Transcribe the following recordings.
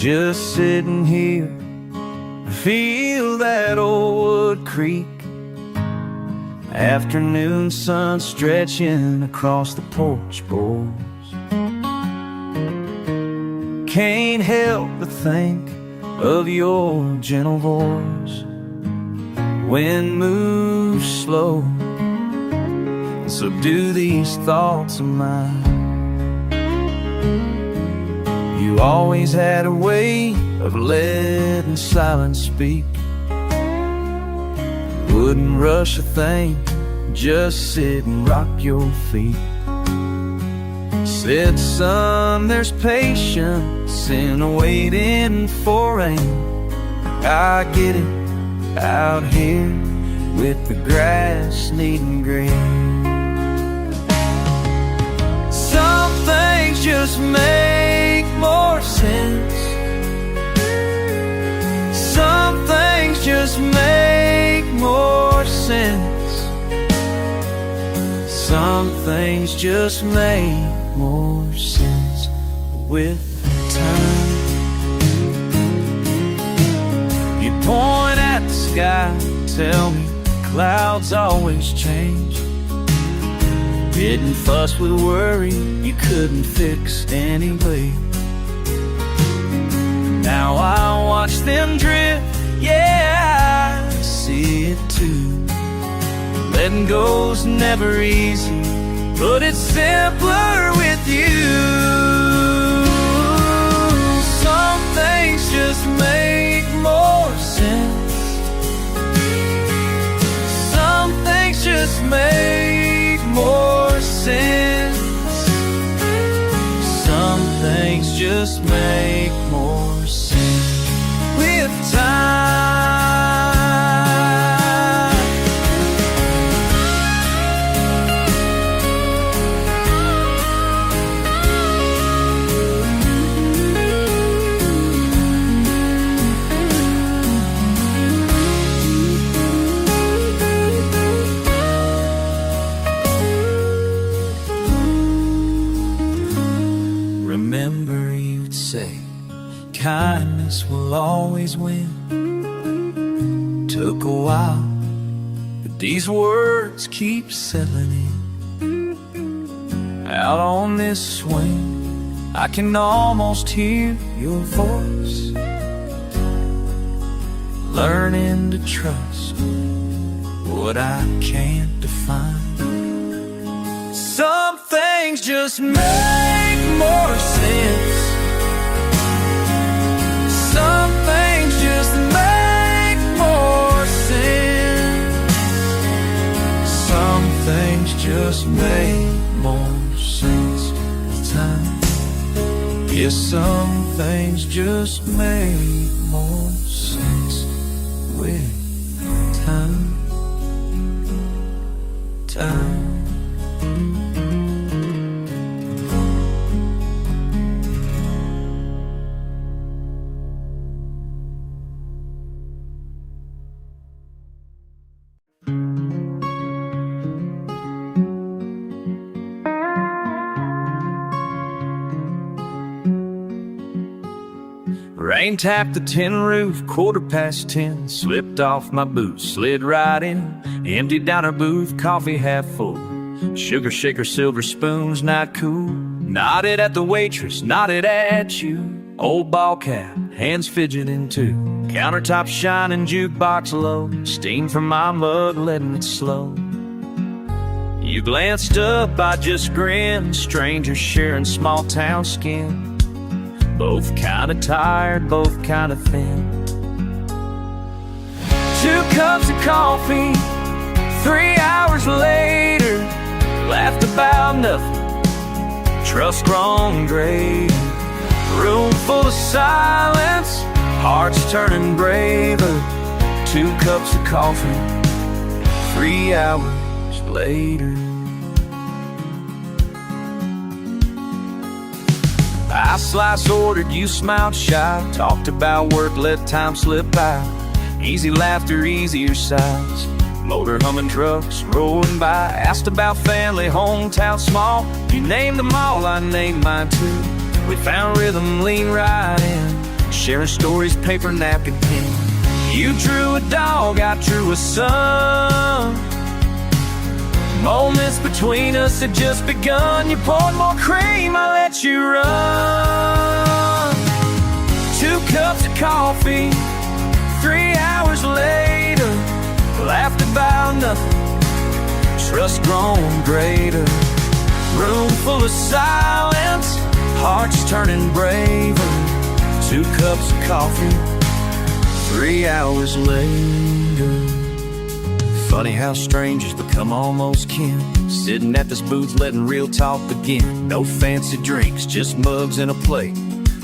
just sitting here, feel that old wood creak. Afternoon sun stretching across the porch boards. Can't help but think of your gentle voice. Wind moves slow, so do these thoughts of mine. You always had a way of letting silence speak. Wouldn't rush a thing, just sit and rock your feet. Said, son, there's patience in waiting for rain. I get it out here with the grass needing green. Some things just make more sense. Some things just make more sense. Some things just make more sense with time. You point at the sky, tell me clouds always change. Didn't fuss with worry you couldn't fix anyway. Now I watch them drift, yeah, I see it too. Letting go's never easy, but it's simpler with you. Some things just make more sense. Some things just make more sense. Some things just make more sense with time. Remember you'd say, kindness will always win. Took a while, but these words keep settling in. Out on this swing, I can almost hear your voice. Learning to trust what I can't define. Some things just make more sense. Some things just make more sense. Some things just make more sense with time. Yes, some things just make more sense with time. Time. Rain tapped the tin roof, 10:15. Slipped off my boots, slid right in. Emptied down our booth, coffee half full. Sugar shaker, silver spoons, not cool. Nodded at the waitress, nodded at you. Old ball cap, hands fidgeting too. Countertop shining, jukebox low. Steam from my mug, letting it slow. You glanced up, I just grinned. Strangers sharing small town skin. Both kinda tired, both kinda thin. 2 cups of coffee, 3 hours later. Laughed about nothing, trust grown gray. Room full of silence, hearts turning braver. 2 cups of coffee, 3 hours later. I slice ordered, you smiled shy. Talked about work, let time slip by. Easy laughter, easier sighs. Motor humming, trucks rolling by. Asked about family, hometown small. You named them all, I named mine too. We found rhythm, lean right in. sharing stories, paper, napkin, pen. You drew a dog, I drew a son. Moments between us had just begun. You poured more cream, I let you run. 2 cups of coffee, 3 hours later, laughed about nothing, trust grown greater. Room full of silence, hearts turning braver. 2 cups of coffee, 3 hours later. Funny how strangers become almost kin. Sitting at this booth letting real talk begin. No fancy drinks, just mugs and a plate.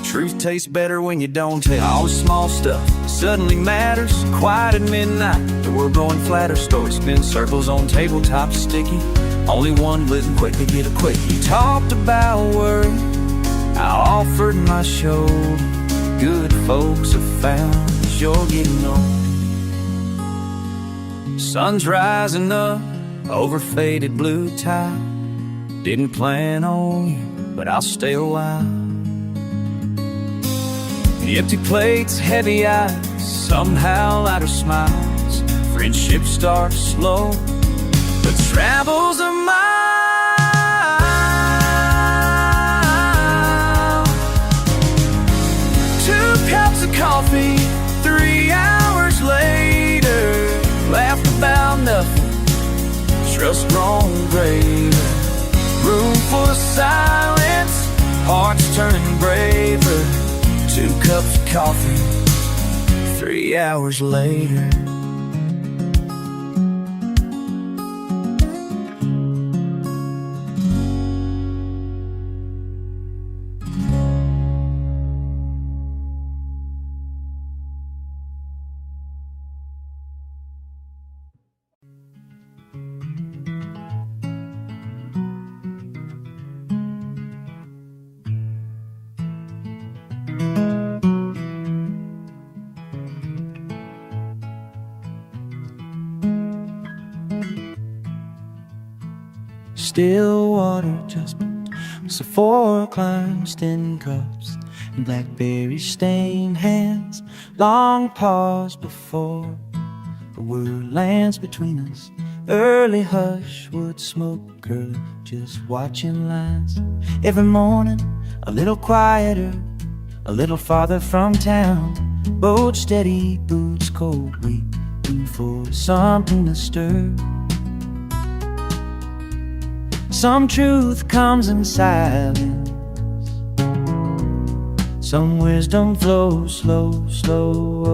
Truth tastes better when you don't tell. All the small stuff suddenly matters. Quiet at midnight, the world going flatter. Stories spin circles on tabletops sticky. Only one listen quickly, get a quick. You talked about worry, I offered my shoulder. Good folks have found as you're getting old. Sun's rising up over faded blue tide. Didn't plan on you, but I'll stay a while. Empty plates, heavy eyes, somehow lighter smiles. Friendship starts slow, but travels a mile. 2 cups of coffee, 3 hours later, laughed about nothing, trust grown greater. Room full of silence, hearts turning braver. 2 cups of coffee, 3 hours later. Still water adjustment, Sephora climbs tin cups and blackberry stained hands. Long pause before the word lands between us. Early hush, wood smoke curling, just watching lines. Every morning a little quieter, a little farther from town. Boat steady, boots cold, waiting for something to stir. Some truth comes in silence, some wisdom flows slow, slow.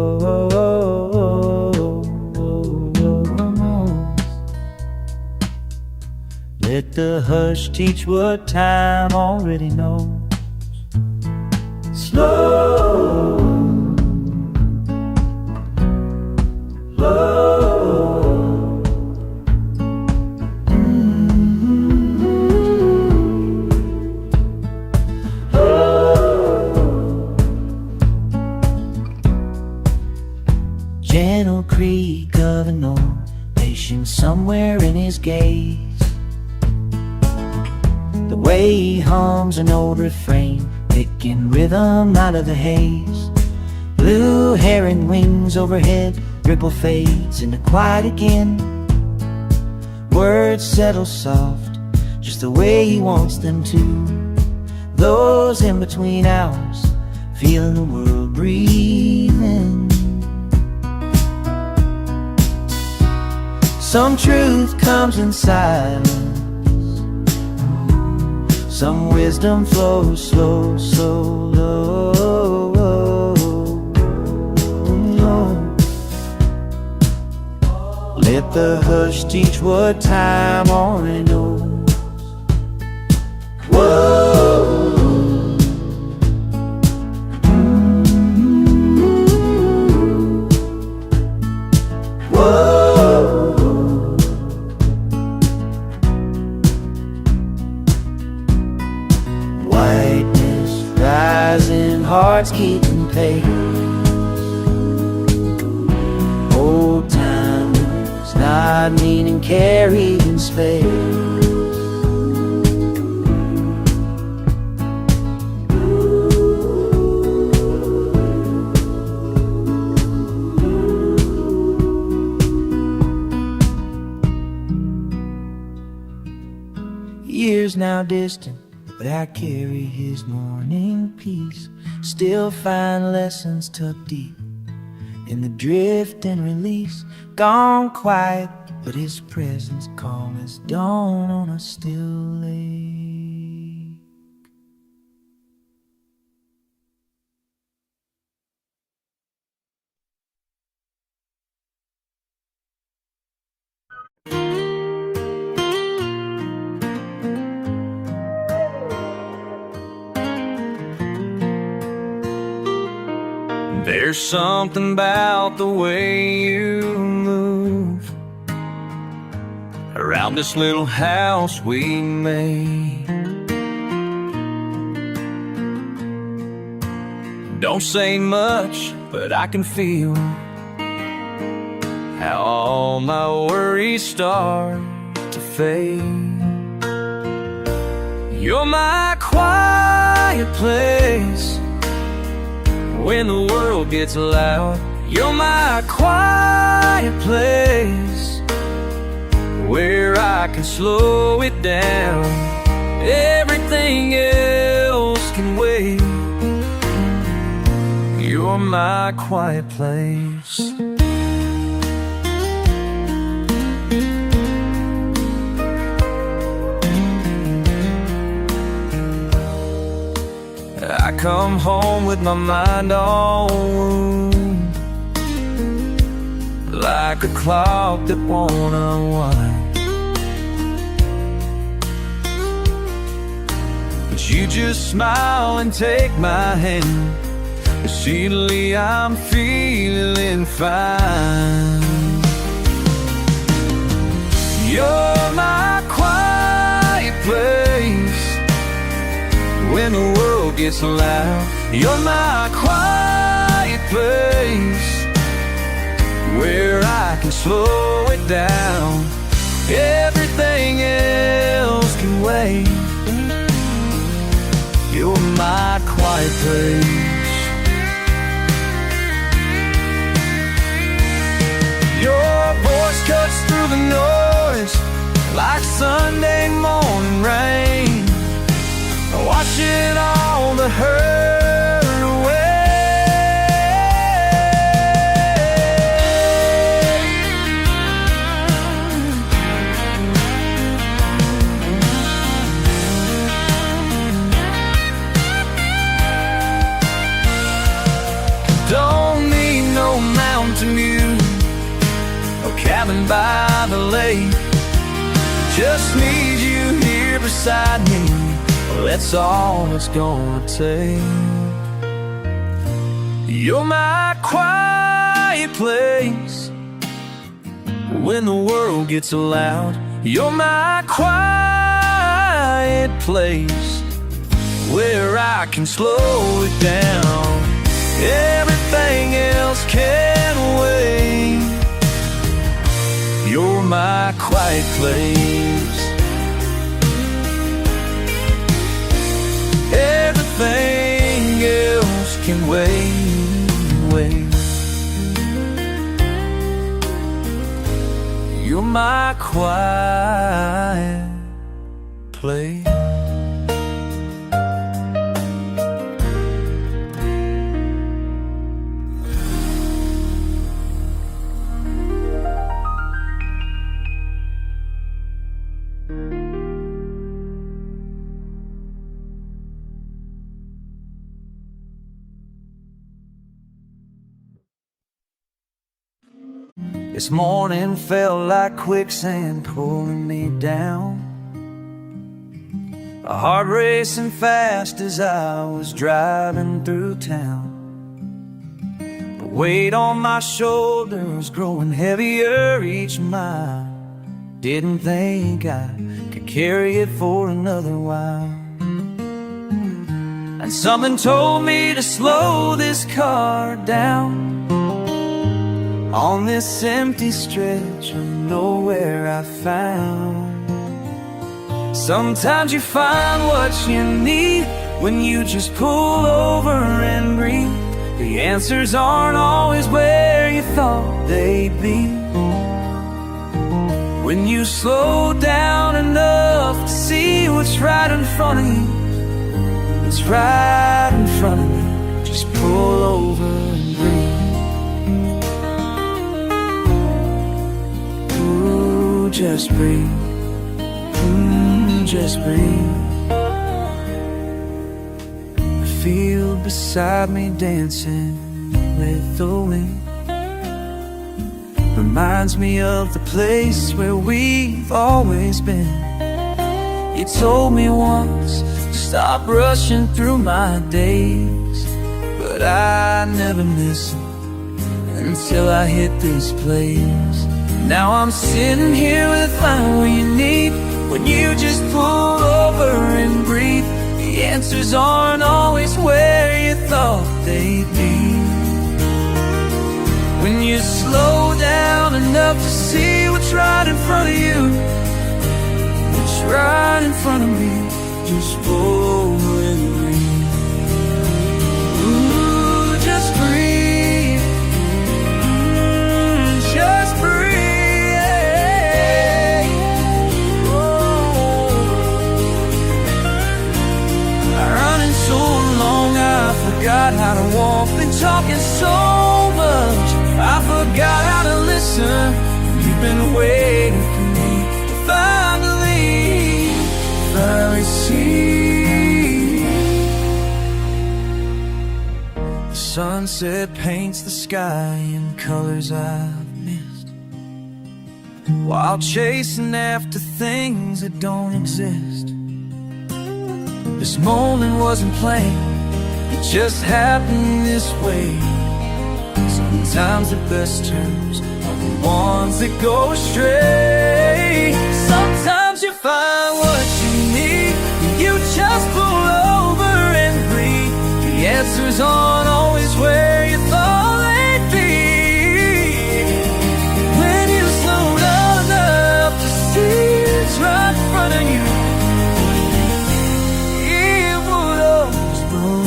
Let the hush teach what time already knows. Slow, slow. Gentle creak of an oar, patient somewhere in his gaze. The way he hums an old refrain, picking rhythm out of the haze. Blue heron wings overhead, ripple fades into quiet again. Words settle soft, just the way he wants them to. Those in between hours, feeling the world breathing. Some truth comes in silence, some wisdom flows slow, slow. Let the hush teach what time already knows. Whoa. Hearts keeping pace. Old timers not meaning carrying space. Years now distant, but I carry his morning peace. Still find lessons tucked deep in the drift and release. Gone quiet, but his presence calm as dawn on a still lake. There's something about the way you move around this little house we made. Don't say much, but I can feel how all my worries start to fade. You're my quiet place when the world gets loud. You're my quiet place where I can slow it down. Everything else can wait. You're my quiet place. I come home with my mind all wound, like a clock that won't unwind. But you just smile and take my hand. Secretly I'm feeling fine. You're my quiet place when the world gets loud. You're my quiet place where I can slow it down. Everything else can wait. You're my quiet place. Your voice cuts through the noise like Sunday morning rain, washing all the hurt away. Don't need no mountain view, cabin by the lake. Just need you here beside me. Well, that's all it's gonna take. You're my quiet place when the world gets loud. You're my quiet place where I can slow it down. Everything else can wait. You're my quiet place. Everything else can wait. You're my quiet place. This morning felt like quicksand pulling me down, a heart racing fast as I was driving through town. The weight on my shoulders growing heavier each mile. Didn't think I could carry it for another while. And something told me to slow this car down. On this empty stretch of nowhere I found. Sometimes you find what you need when you just pull over and breathe. The answers aren't always where you thought they'd be. When you slow down enough to see It's right in front of you. It's right in front of me. Just pull over and breathe. Ooh, just breathe. Just breathe. The field beside me dancing with the wind reminds me of the place where we've always been. You told me once, stop rushing through my days, but I never listened until I hit this place. Now I'm sitting here with what you need. When you just pull over and breathe, the answers aren't always where you thought they'd be. When you slow down enough to see what's right in front of you, what's right in front of me, just pull over and breathe. Ooh, just breathe. Just breathe. Forgot how to walk, been talking so much, I forgot how to listen. You've been waiting for me to finally see. The sunset paints the sky in colors I've missed, while chasing after things that don't exist. This moment wasn't planned, it just happened this way. Sometimes the best turns are the ones that go astray. Sometimes you find what you need, you just pull over and breathe. The answers aren't always where you thought they'd be. When you slow down enough to see it's right in front of you, it would always blow.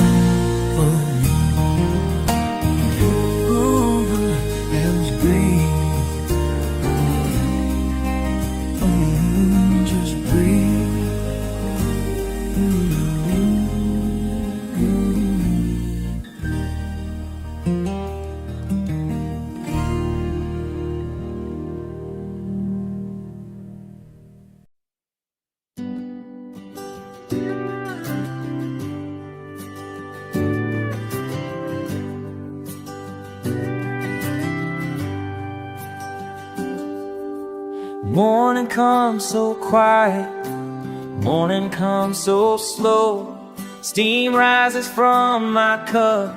Morning comes so quiet, morning comes so slow. Steam rises from my cup,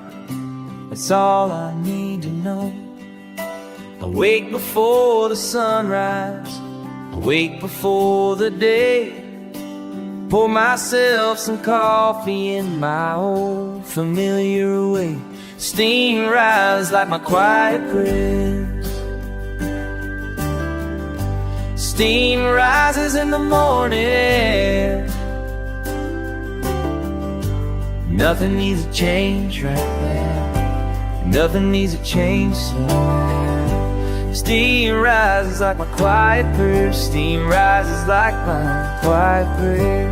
that's all I need to know. I wake before the sunrise, I wake before the day. Pour myself some coffee in my old familiar way. Steam rises like my quiet prayers. Steam rises in the morning. Nothing needs to change right now. Nothing needs to change soon. Steam rises like my quiet prayer. Steam rises like my quiet prayer.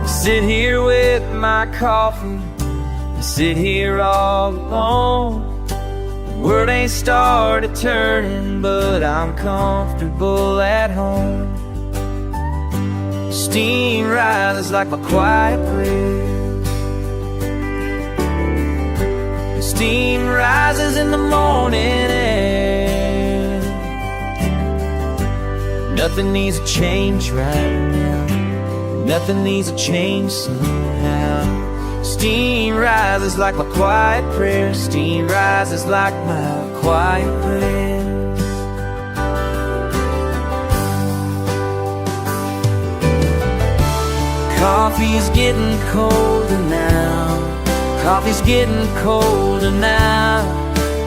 I sit here with my coffee, I sit here all alone. The world ain't started turning, but I'm comfortable at home. Steam rises like my quiet prayer. Steam rises in the morning air. Nothing needs to change right now. Nothing needs to change somehow. Steam rises like my quiet prayer. Steam rises like my quiet prayer. Coffee's getting colder now. Coffee's getting colder now.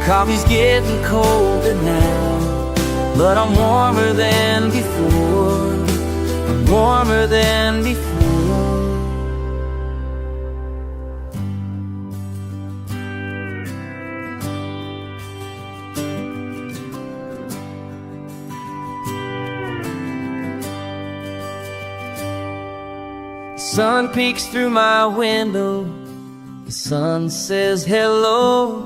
Coffee's getting colder now. But I'm warmer than before. I'm warmer than before. sun peeks through my window, the sun says hello,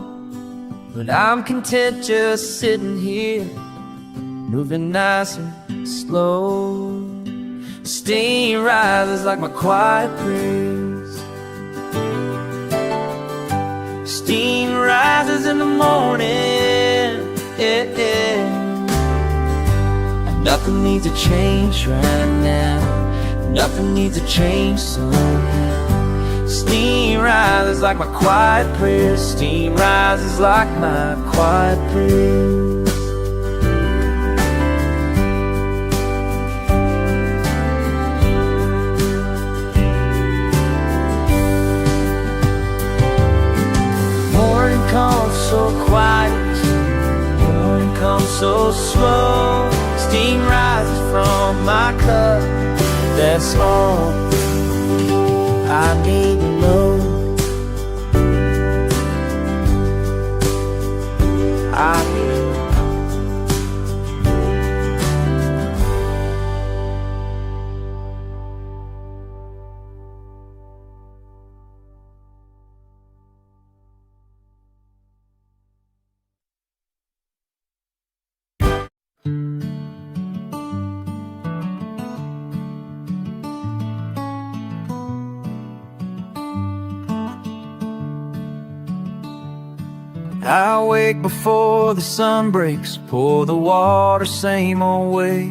but I'm content just sitting here, moving nice and slow. Steam rises like my quiet praise. Steam rises in the morning, yeah, yeah. Nothing needs to change right now. Nothing needs to change somehow. Steam rises like my quiet prayer. Steam rises like my quiet prayer. Morning comes so quiet, morning comes so slow. Steam rises from my cup, that's all I need to know. I need to know. I wake before the sun breaks, pour the water same old way,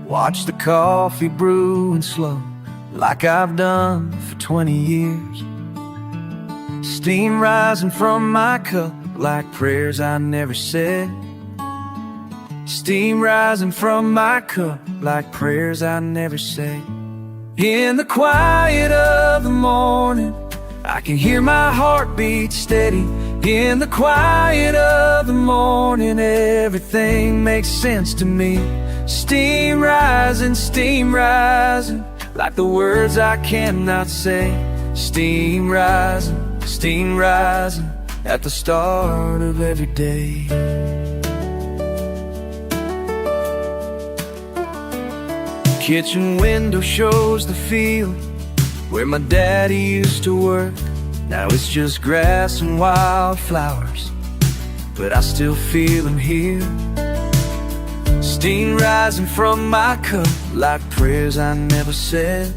watch the coffee brewing slow, like I've done for 20 years. Steam rising from my cup, like prayers I never said. Steam rising from my cup, like prayers I never said. In the quiet of the morning, I can hear my heartbeat steady. In the quiet of the morning, everything makes sense to me. Steam rising, like the words I cannot say. Steam rising at the start of every day. Kitchen window shows the field where my daddy used to work. Now it's just grass and wildflowers, but I still feel him here. Steam rising from my cup, like prayers I never said.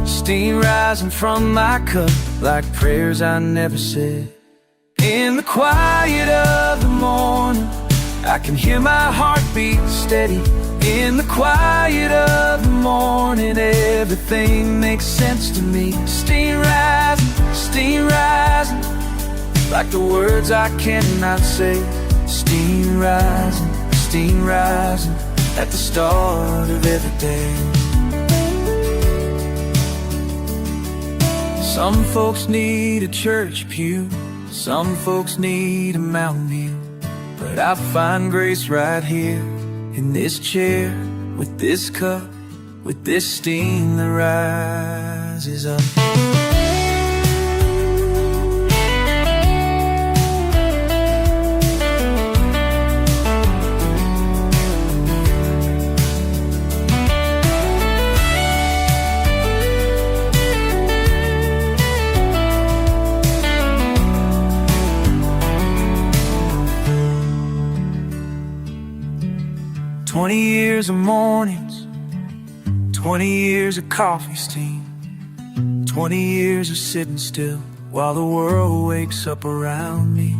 Steam rising from my cup, like prayers I never said. In the quiet of the morning, I can hear my heartbeat steady. In the quiet of the morning, everything makes sense to me. Steam rising, like the words I cannot say. Steam rising at the start of every day. Some folks need a church pew, some folks need a mountain view, but I find grace right here, in this chair, with this cup, with this steam that rises up. 20 years of mornings, 20 years of coffee steam, 20 years of sitting still while the world wakes up around me.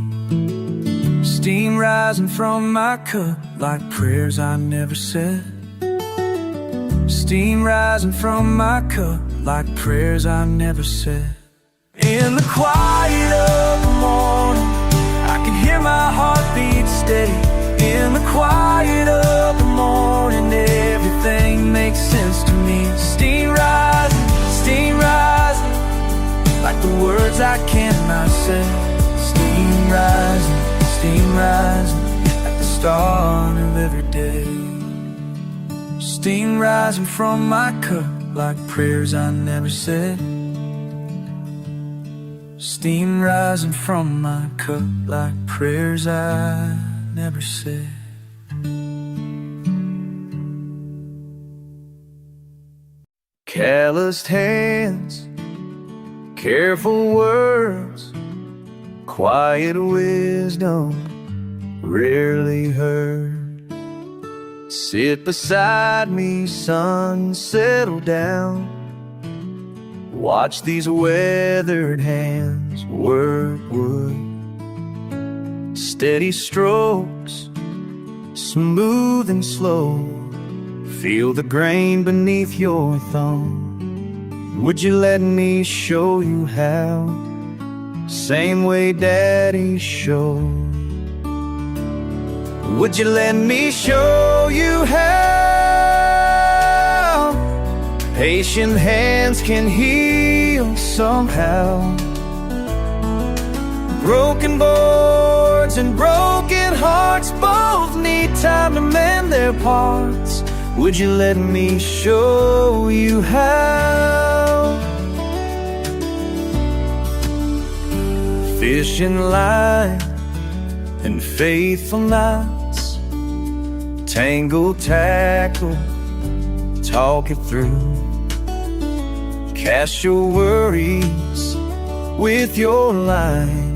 Steam rising from my cup, like prayers I never said. Steam rising from my cup, like prayers I never said. In the quiet of the morning, I can hear my heartbeat steady. In the quiet of the morning, everything makes sense to me. Steam rising, like the words I cannot say. Steam rising at the start of every day. Steam rising from my cup, like prayers I never said. Steam rising from my cup, like prayers I never said. Calloused hands, careful words, quiet wisdom rarely heard. Sit beside me, son, settle down. Watch these weathered hands work wood. Steady strokes, smooth and slow. Feel the grain beneath your thumb. Would you let me show you how? Same way Daddy showed. Would you let me show you how patient hands can heal somehow? Broken boards and broken hearts both need time to mend their parts. Would you let me show you how? Fishing line and faithful knots, tangled tackle, talk it through. Cast your worries with your line,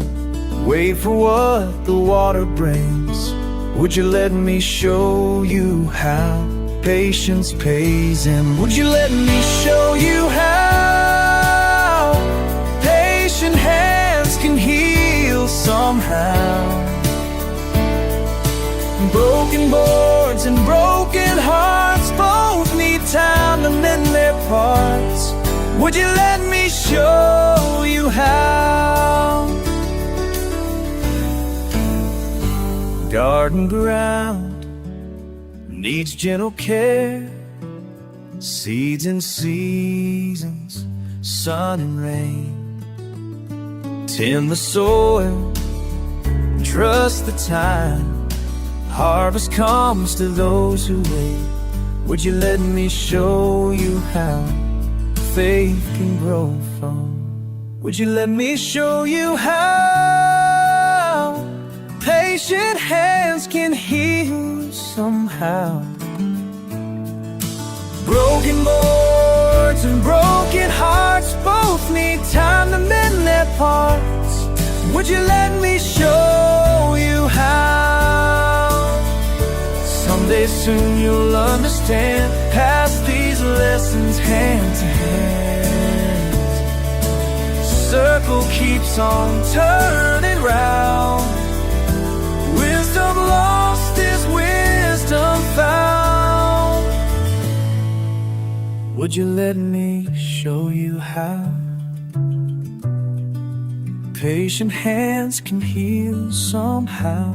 wait for what the water brings. Would you let me show you how patience pays? And would you let me show you how patient hands can heal somehow? Broken boards and broken hearts both need time to mend their parts. Would you let me show you how? Garden ground needs gentle care, seeds and seasons, sun and rain. Tend the soil, trust the time. Harvest comes to those who wait. Would you let me show you how faith can grow from? Would you let me show you how patient hands can heal somehow? Broken boards and broken hearts both need time to mend their parts. Would you let me show you how? Someday soon you'll understand. Pass these lessons hand to hand. Circle keeps on turning round. Wisdom lost is wisdom found. Would you let me show you how patient hands can heal somehow?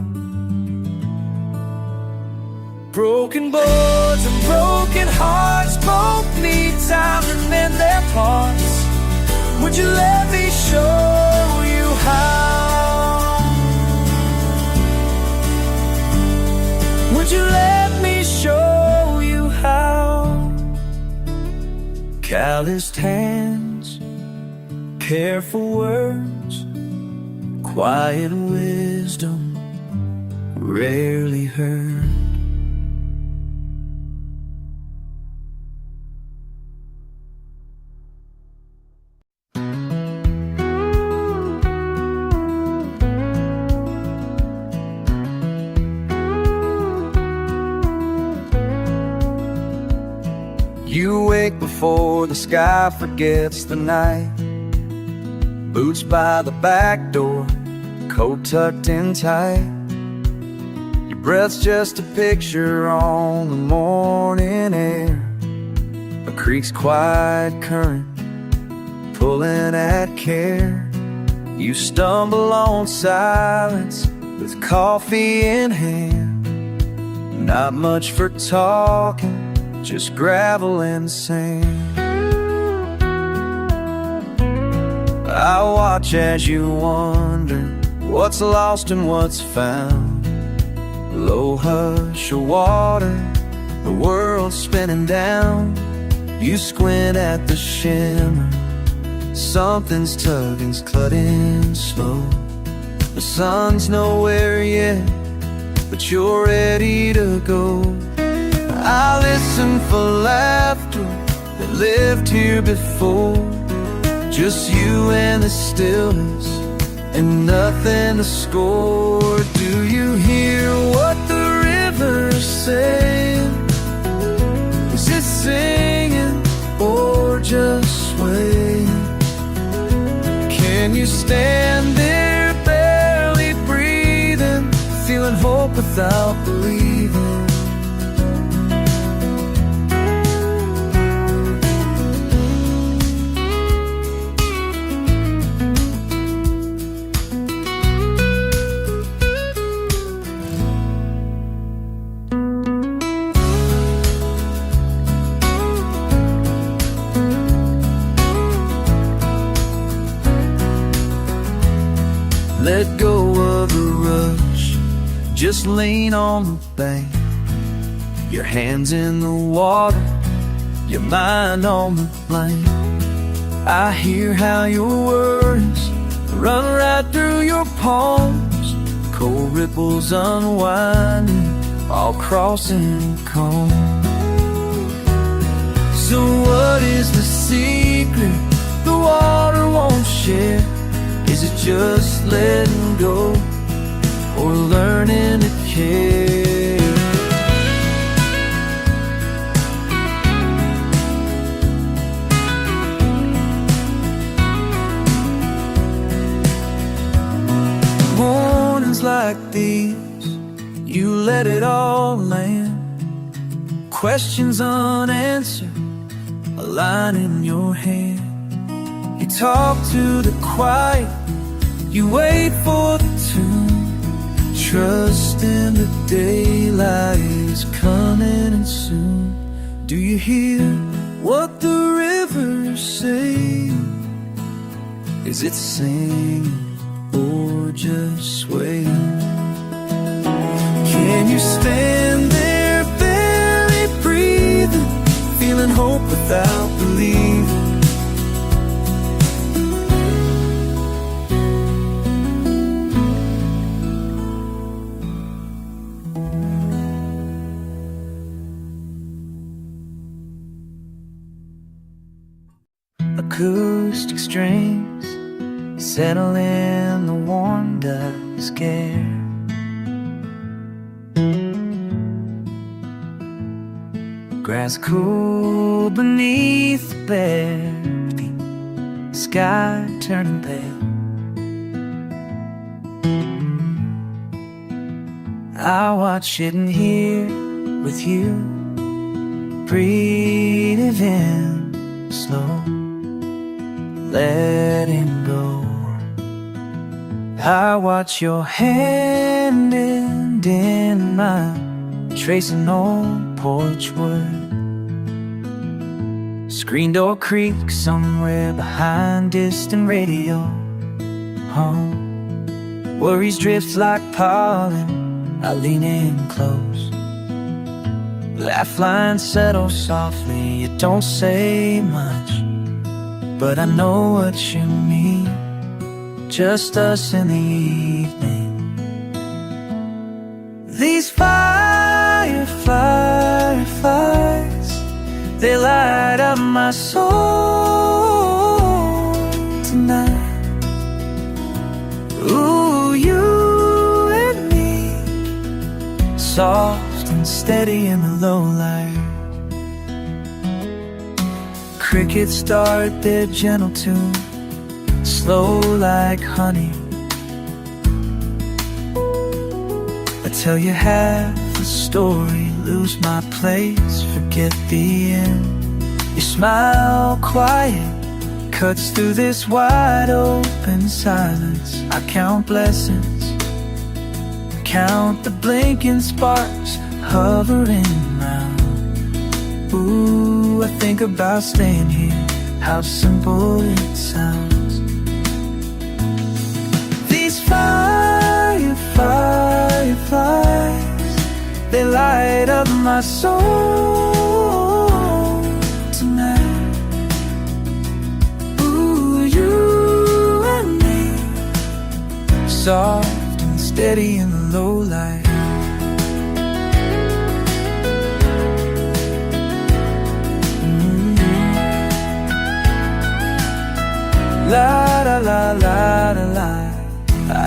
Broken boards and broken hearts both need time to mend their parts. Would you let me show you how? Would you let me show you how? Calloused hands, careful words, quiet wisdom rarely heard. You wake before the sky forgets the night. Boots by the back door, coat tucked in tight. Your breath's just a picture on the morning air. A creek's quiet current pulling at care. You stumble on silence with coffee in hand. Not much for talking, just gravel and sand. I watch as you wonder what's lost and what's found. Low hush of water, the world's spinning down. You squint at the shimmer, something's tugging, clutting slow. The sun's nowhere yet, but you're ready to go. I listen for laughter that lived here before. Just you and the stillness, and nothing to score. Do you hear what the river's saying? Is it singing or just swaying? Can you stand there barely breathing, feeling hope without believing? Let go of the rush, just lean on the bank. Your hands in the water, your mind on the blank. I hear how your words run right through your palms. Cold ripples unwinding, all crossing calm. So what is the secret the water won't share? Is it just letting go, or learning to care? Mornings like these, you let it all land. Questions unanswered, a line in your hand. You talk to the quiet, you wait for the tune. Trust in the daylight is coming and soon. Do you hear what the river's saying? Is it singing or just swaying? Can you stand there barely breathing, feeling hope without believing? Acoustic strings settle in the warm dusk air. Grass cool beneath the bare feet, sky turning pale. I watch it and hear with you, breathe in slow, letting go. I watch your hand in mine, tracing old porch wood. Screen door creaks somewhere behind distant radio hum. Worries drift like pollen, I lean in close. Laugh lines settle softly, you don't say much, but I know what you mean. Just us in the evening. These fireflies, they light up my soul tonight. Ooh, you and me, soft and steady in the low light. Crickets start their gentle tune, slow like honey. I tell you half the story, lose my place, forget the end. Your smile quiet cuts through this wide open silence. I count blessings, count the blinking sparks hovering round. Ooh, I think about staying here, how simple it sounds. These fireflies, they light up my soul tonight. Ooh, you and me, soft and steady in the low light.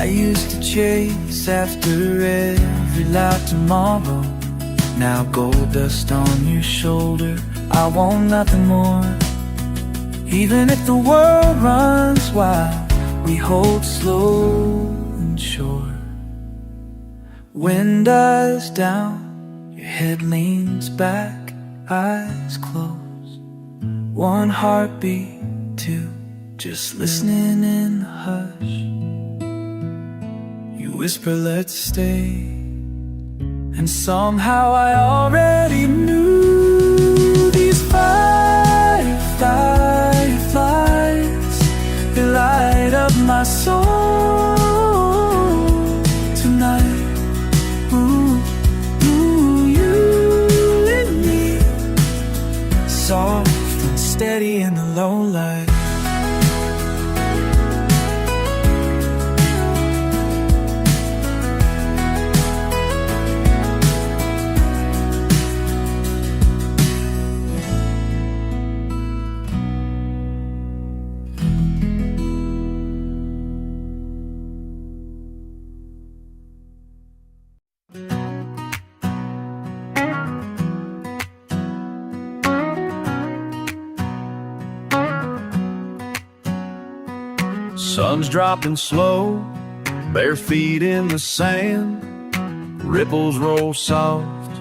I used to chase after every loud tomorrow. Now gold dust on your shoulder, I want nothing more. Even if the world runs wild, we hold slow and sure. Wind dies down, your head leans back, eyes closed. One heartbeat, two, just listening in the hush. You whisper, let's stay, and somehow I already knew these fireflies, they light up my soul tonight. Ooh, ooh, you and me, soft and steady in the low light. Sun's dropping slow, bare feet in the sand. Ripples roll soft,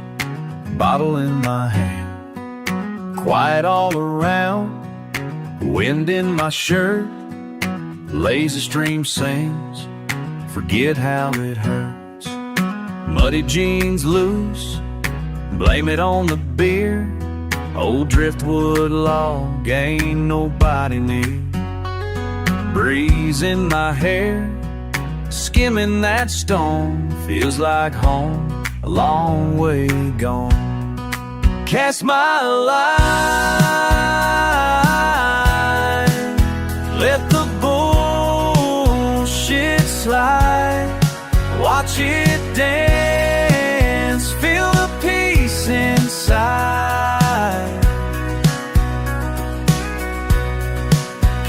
bottle in my hand. Quiet all around, wind in my shirt. Lazy stream sings, forget how it hurts. Muddy jeans loose, blame it on the beer. Old driftwood log, ain't nobody near. Breeze in my hair, skimming that stone. Feels like home, a long way gone. Cast my line, let the bullshit slide. Watch it dance, feel the peace inside.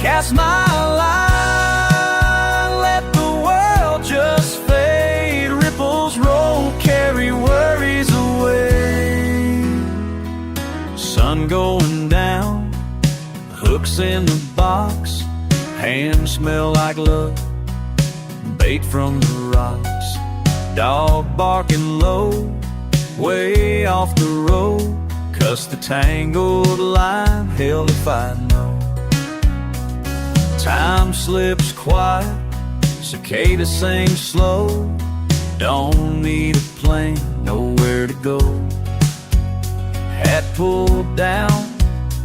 Cast my line, let the world just fade. Ripples roll, carry worries away. Sun going down, hooks in the box. Hands smell like love, bait from the rocks. Dog barking low, way off the road. Cuss the tangled line, hell if I know. Time slips quiet, cicada sings slow. Don't need a plane, nowhere to go. Hat pulled down,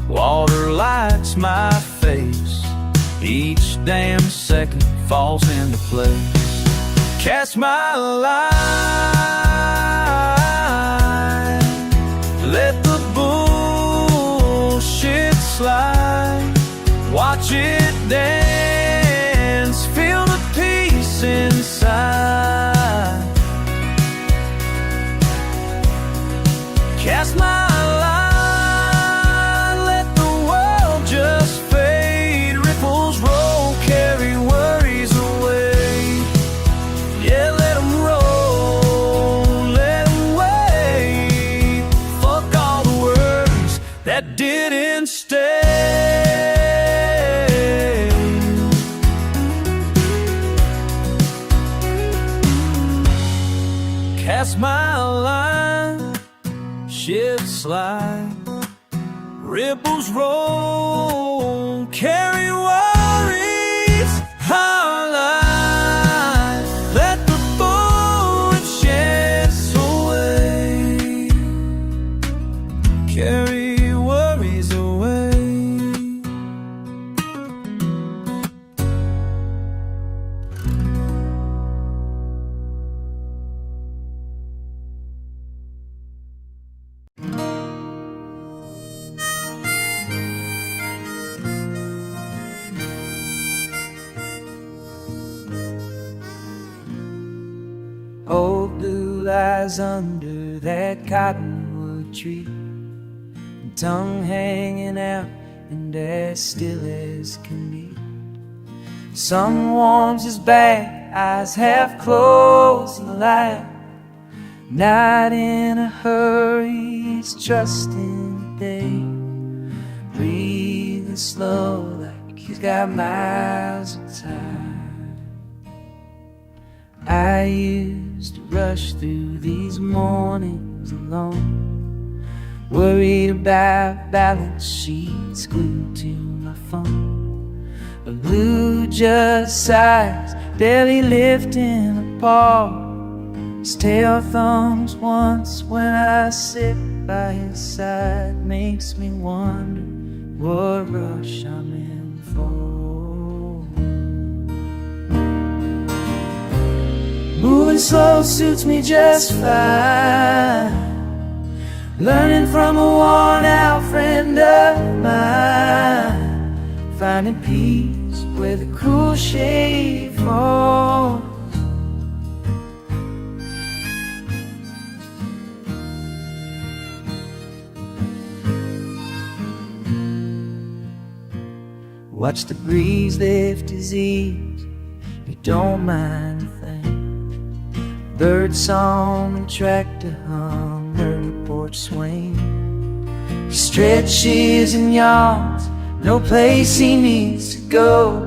water lights my face. Each damn second falls into place. Cast my line, let the bullshit slide. Watch it dance, feel the peace inside. Cast my line, let the world just fade. Ripples roll, carry worries away. Yeah, let them roll, let them wait. Fuck all the words that didn't stay. Cast my line, ships slide, ripples roll, carry worries. Our line, let the bullshit away. Carry worries away. Old blue lies under that cottonwood tree, tongue hanging out and as still as can be. Sun warms his back eyes half closed, and light. Not in a hurry, it's trusting the day. Breathing slow like he's got miles of time. I used to rush through these mornings alone, worried about balance sheets glued to my phone. A blue just sighs, barely lifting a paw. His tail thumbs once when I sit by his side. Makes me wonder what rush I'm in for. Moving slow suits me just fine, learning from a worn-out friend of mine, finding peace where the cruel shade falls. Watch the breeze lift his ears, he don't mind a thing. Bird song and tractor hum, early porch swing. He stretches and yawns, no place he needs to go.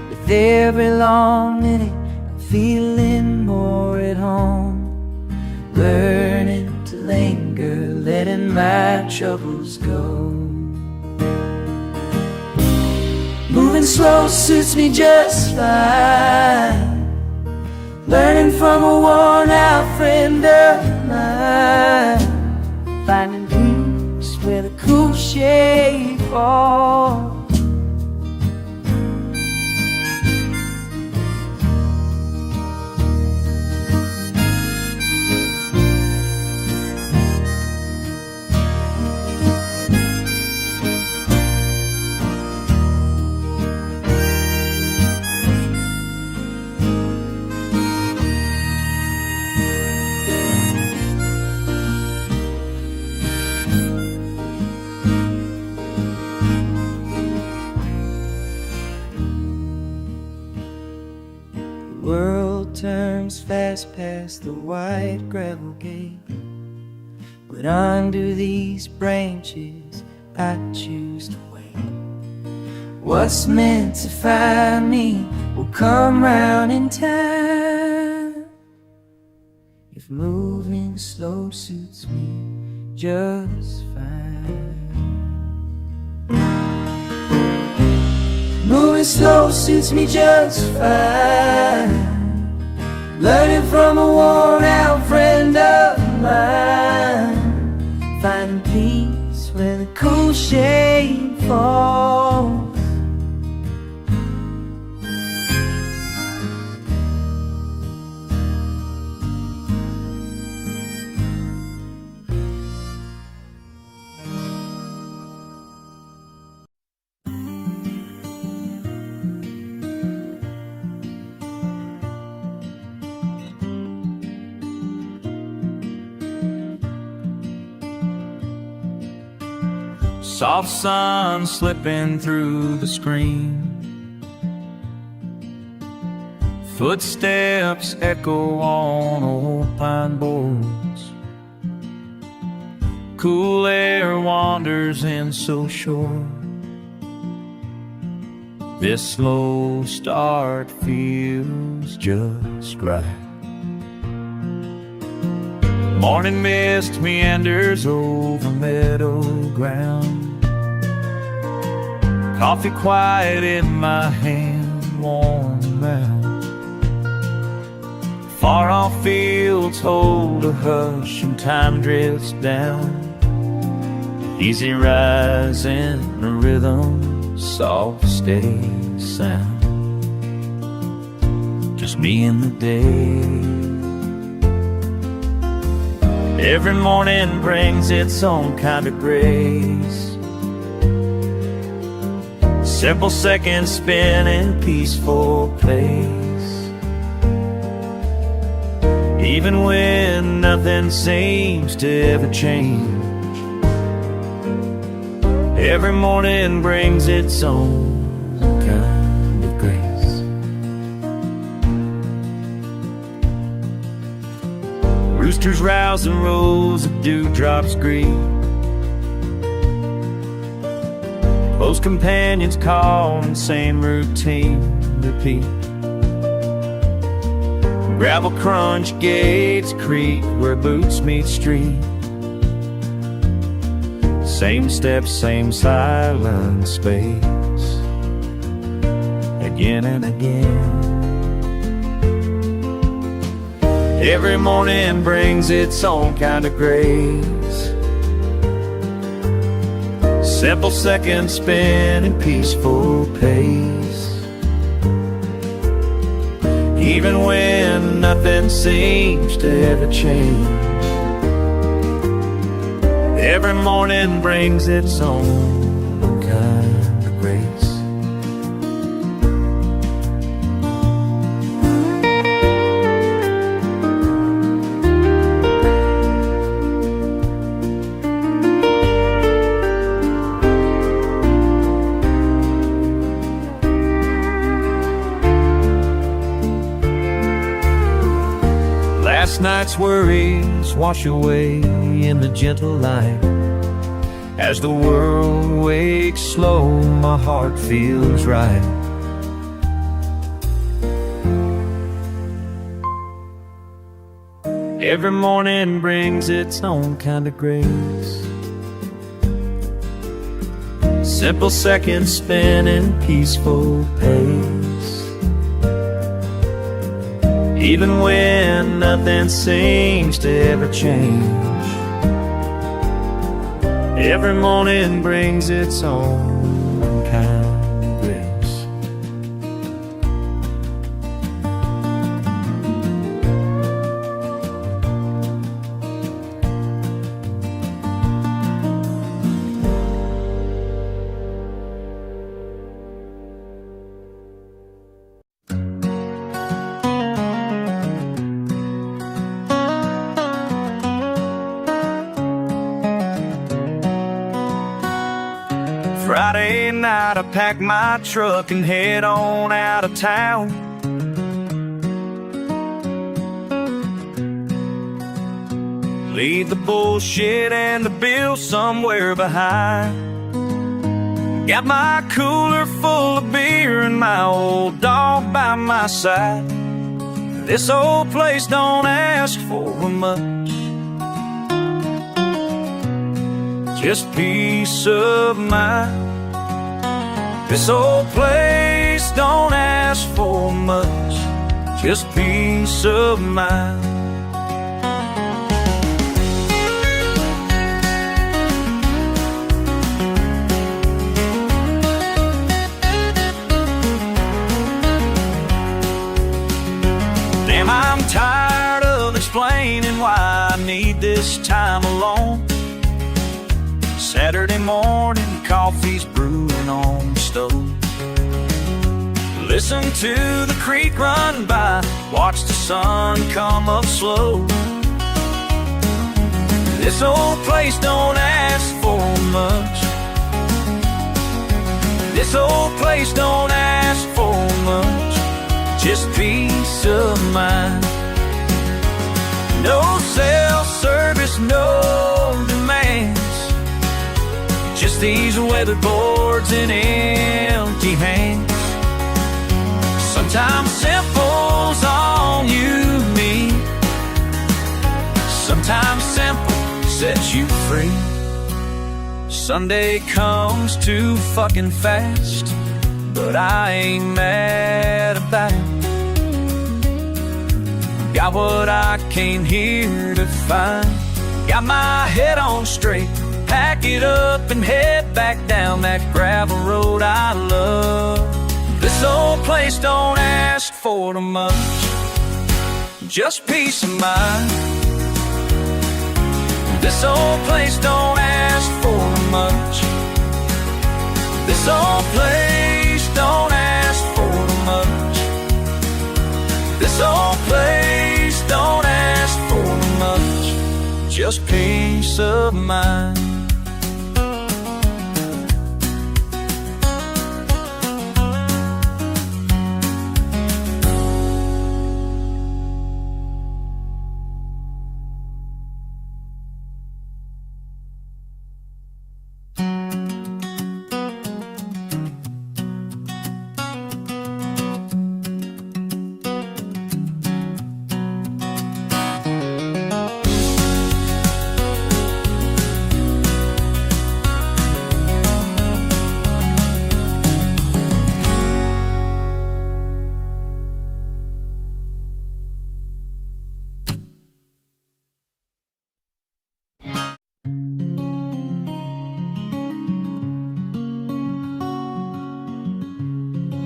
With every long minute, I'm feeling more at home. Learning to linger, letting my troubles go. Moving slow suits me just fine, learning from a worn-out friend of mine, finding peace where the cool shade falls. The world turns fast past the white gravel gate, but under these branches I choose to wait. What's meant to find me will come round in time, if moving slow suits me just fine. Moving slow suits me just fine, learning from a worn-out friend of mine, finding peace where the cool shade falls. Soft sun slipping through the screen, footsteps echo on old pine boards. Cool air wanders in so short. This slow start feels just right. Morning mist meanders over meadow ground. Coffee quiet in my hand, warm mouth. Far off fields hold a hush and time drifts down. Easy rising, a rhythm, soft steady sound. Just me and the day. Every morning brings its own kind of grace. Simple seconds spent in peaceful place. Even when nothing seems to ever change, every morning brings its own kind of grace. Roosters rouse and rows of dewdrops greet. Close companions call and same routine repeat. Gravel crunch, gates creak where boots meet street. Same steps, same silent space, again and again. Every morning brings its own kind of grace. Simple seconds spent in peaceful pace. Even when nothing seems to ever change, every morning brings its own kind of grace. Last night's worries wash away in the gentle light. As the world wakes slow, my heart feels right. Every morning brings its own kind of grace. Simple seconds spent in peaceful pace. Even when nothing seems to ever change, every morning brings its own kind of grace. Friday night I pack my truck and head on out of town. Leave the bullshit and the bill somewhere behind. Got my cooler full of beer and my old dog by my side. This old place don't ask for much, just peace of mind. This old place don't ask for much, just peace of mind. Damn, I'm tired of explaining why I need this time alone. Saturday morning, coffee's brewing on the stove. Listen to the creek run by, watch the sun come up slow. This old place don't ask for much. This old place don't ask for much, just peace of mind. No self-service, no demands, just these weathered boards and empty hands. Sometimes simple's all you need. Sometimes simple sets you free. Sunday comes too fucking fast, but I ain't mad about it. Got what I came here to find. Got my head on straight, pack it up and head back down that gravel road I love. This old place don't ask for too much, just peace of mind. This old place don't ask for much. This old place don't ask for much. This old place don't ask for much, just peace of mind.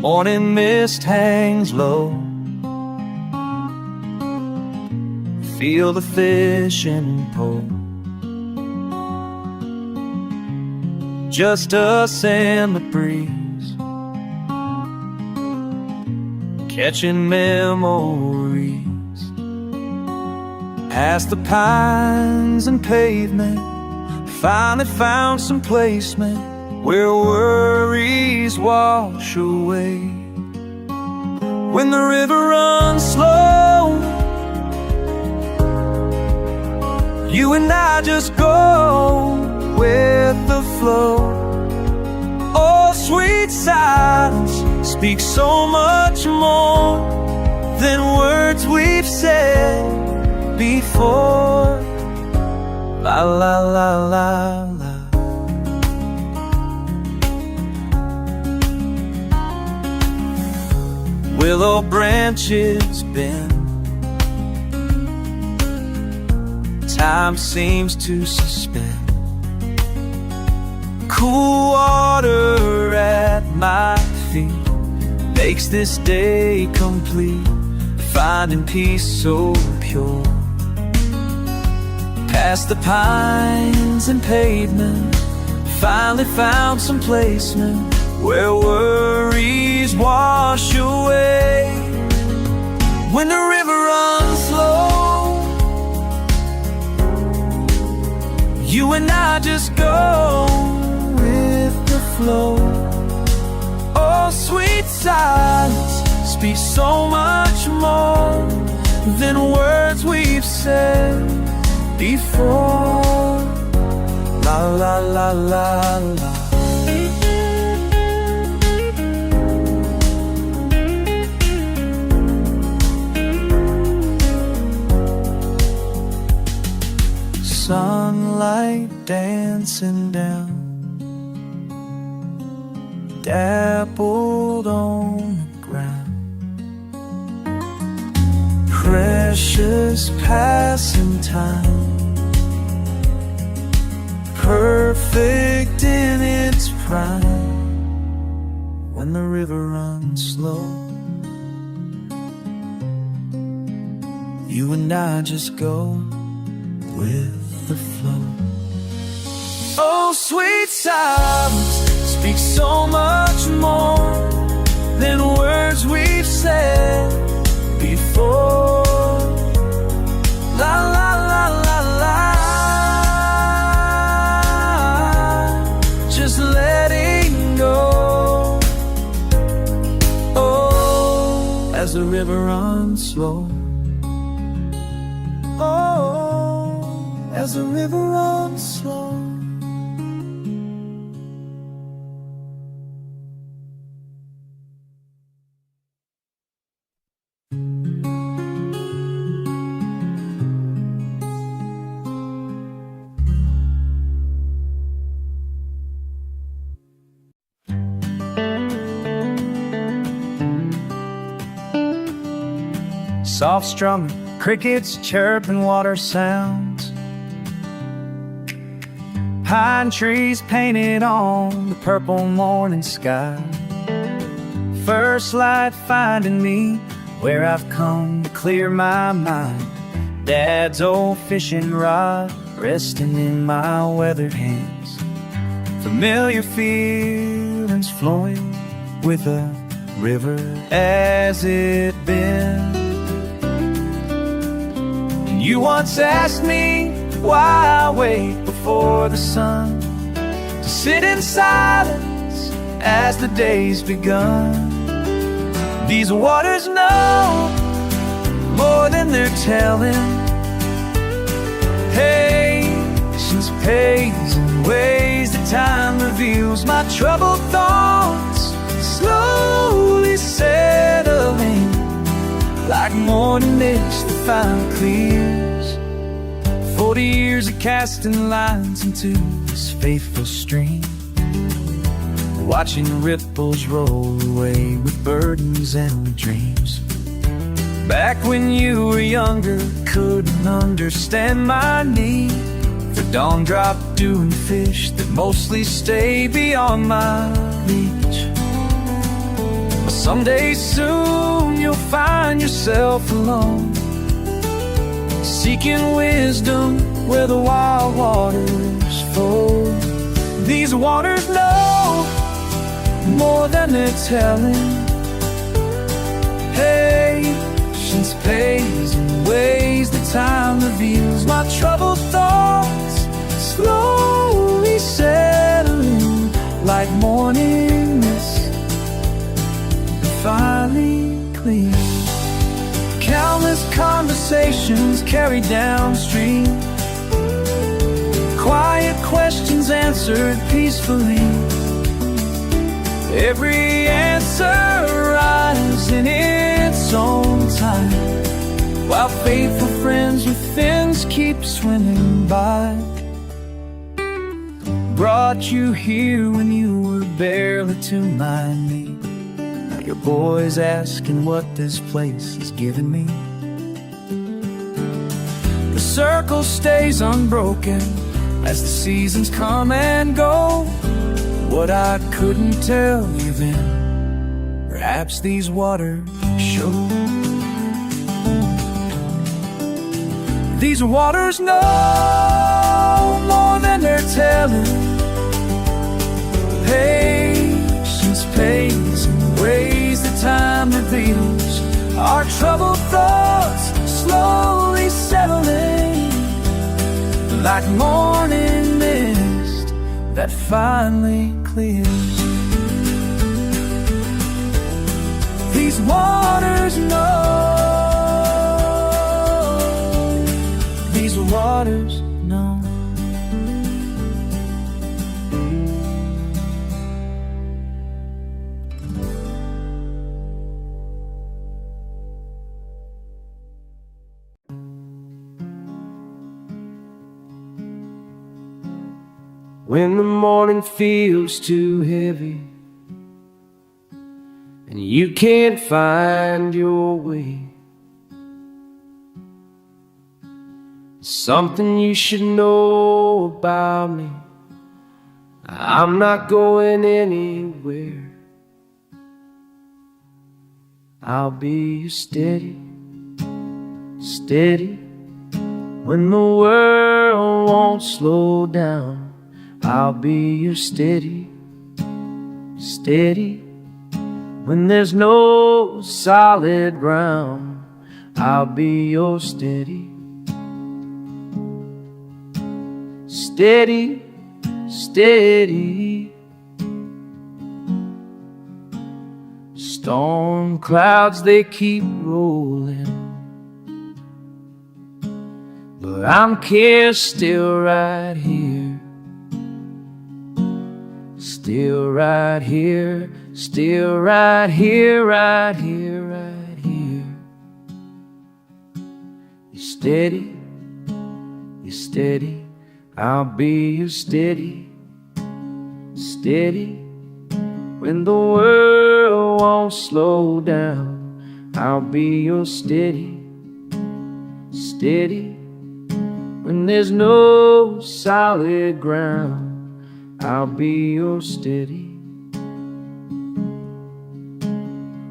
Morning mist hangs low. Feel the fishing pole. Just us and the breeze, catching memories. Past the pines and pavement, finally found some placement where worries wash away. When the river runs slow, you and I just go with the flow. Oh, sweet silence speaks so much more than words we've said before. La la la la la. Willow branches bend, time seems to suspend. Cool water at my feet makes this day complete, finding peace so pure. Past the pines and pavement, finally found some placement where worries wash away. When the river runs slow, you and I just go with the flow. Oh, sweet silence speaks so much more than words we've said before. La la la la la. Sunlight dancing down, dappled on the ground. Precious passing time, perfect in its prime. When the river runs slow, you and I just go with the flow. Oh, sweet silence speaks so much more than words we've said before. La la la la la, just letting go. Oh, as the river runs slow. Oh, as the river runs slow. Soft strumming, crickets chirping, water sounds. Pine trees painted on the purple morning sky. First light finding me where I've come to clear my mind. Dad's old fishing rod resting in my weathered hands. Familiar feelings flowing with a river as it been. You once asked me why I wait before the sun, to sit in silence as the day's begun. These waters know more than they're telling. Patience pays in ways that time reveals. My troubled thoughts slowly settling like morning mist that finally clears. 40 years of casting lines into this faithful stream, watching ripples roll away with burdens and dreams. Back when you were younger, couldn't understand my need for dawn drop dew and fish that mostly stay beyond my reach. A Someday soon you'll find yourself alone, seeking wisdom where the wild waters flow. These waters know more than they're telling. Patience pays in ways that time reveals. My troubled thoughts slowly settling like morning mist, finally clear. Countless conversations carried downstream, quiet questions answered peacefully. Every answer arrives in its own time, while faithful friends with fins keep swimming by. Brought you here when you were barely to my knee. Now your boy's asking what this place has given me. The circle stays unbroken as the seasons come and go. What I couldn't tell you then, perhaps these waters show. These waters know more than they're telling. Patience pays in ways that time reveals. Our troubled thoughts slowly settling like morning mist that finally clears. These waters know. These waters know. When the morning feels too heavy and you can't find your way, something you should know about me: I'm not going anywhere. I'll be steady, steady when the world won't slow down. I'll be your steady, steady when there's no solid ground. I'll be your steady, steady, steady. Storm clouds, they keep rolling, but I'm here, still right here. Still right here, still right here, right here, right here. You're steady, you're steady. I'll be your steady, steady when the world won't slow down. I'll be your steady, steady when there's no solid ground. I'll be your steady,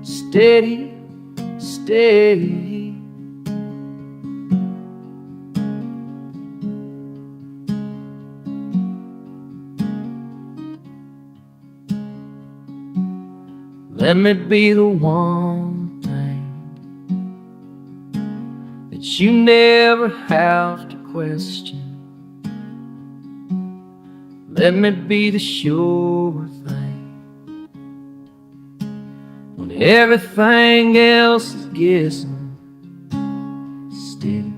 steady, steady. Let me be the one thing that you never have to question. Let me be the sure thing when everything else is guessing. Steady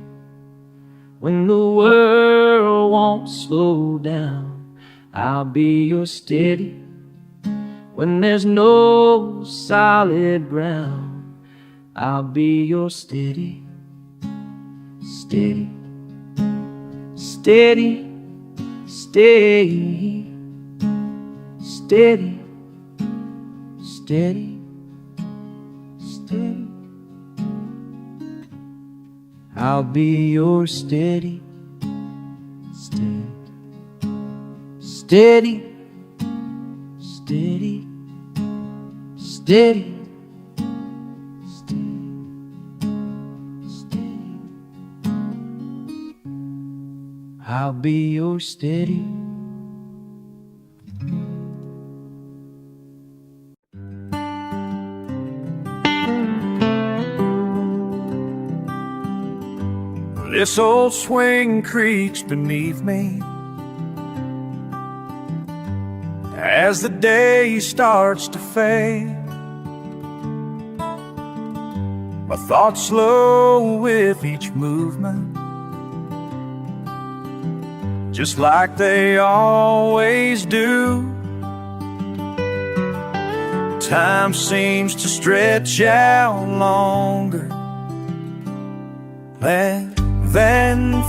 when the world won't slow down. I'll be your steady when there's no solid ground. I'll be your steady, steady, steady, steady, steady, steady, steady. I'll be your steady, steady, steady, steady, steady. I'll be your steady. This old swing creaks beneath me as the day starts to fade. My thoughts slow with each movement, just like they always do. Time seems to stretch out longer than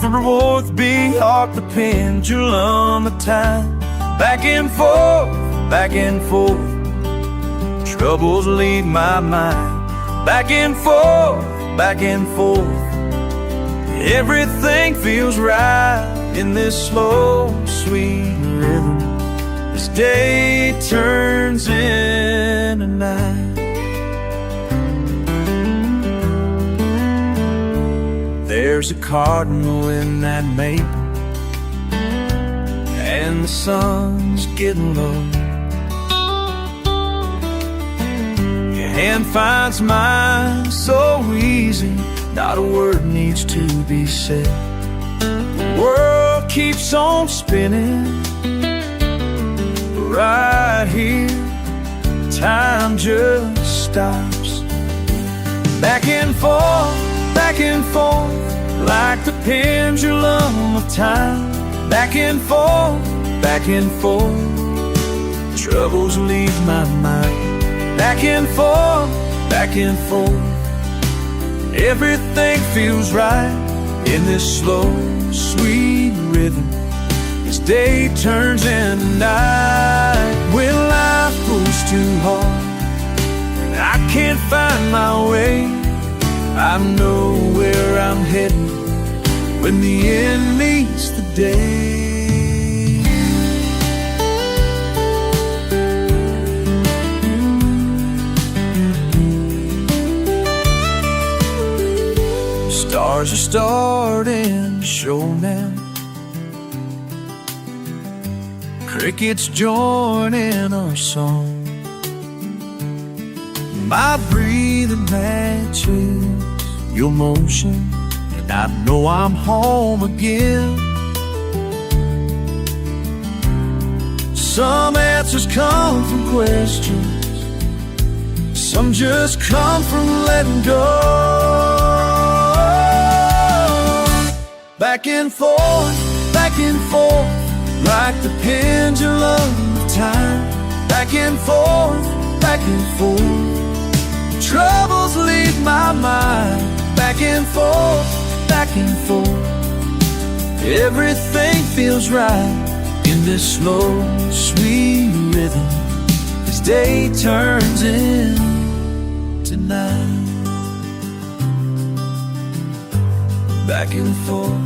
forth beyond the pendulum of time. Back and forth, back and forth, troubles leave my mind. Back and forth, back and forth, everything feels right in this slow, sweet rhythm. This day turns into night. There's a cardinal in that maple, and the sun's getting low. Your hand finds mine so easy, not a word needs to be said. The world keeps on spinning, right here, time just stops. Back and forth, like the pendulum of time. Back and forth, troubles leave my mind. Back and forth, everything feels right in this slow, sweet rhythm. This day turns into night. When life pulls too hard and I can't find my way, I know where I'm heading when the end meets the day. Stars are starting to show now. Crickets join in our song. My breathing matches your motion, and I know I'm home again. Some answers come from questions, some just come from letting go. Back and forth, like the pendulum of time. Back and forth, troubles leave my mind. Back and forth, everything feels right in this slow, sweet rhythm. This day turns into night. Back and forth,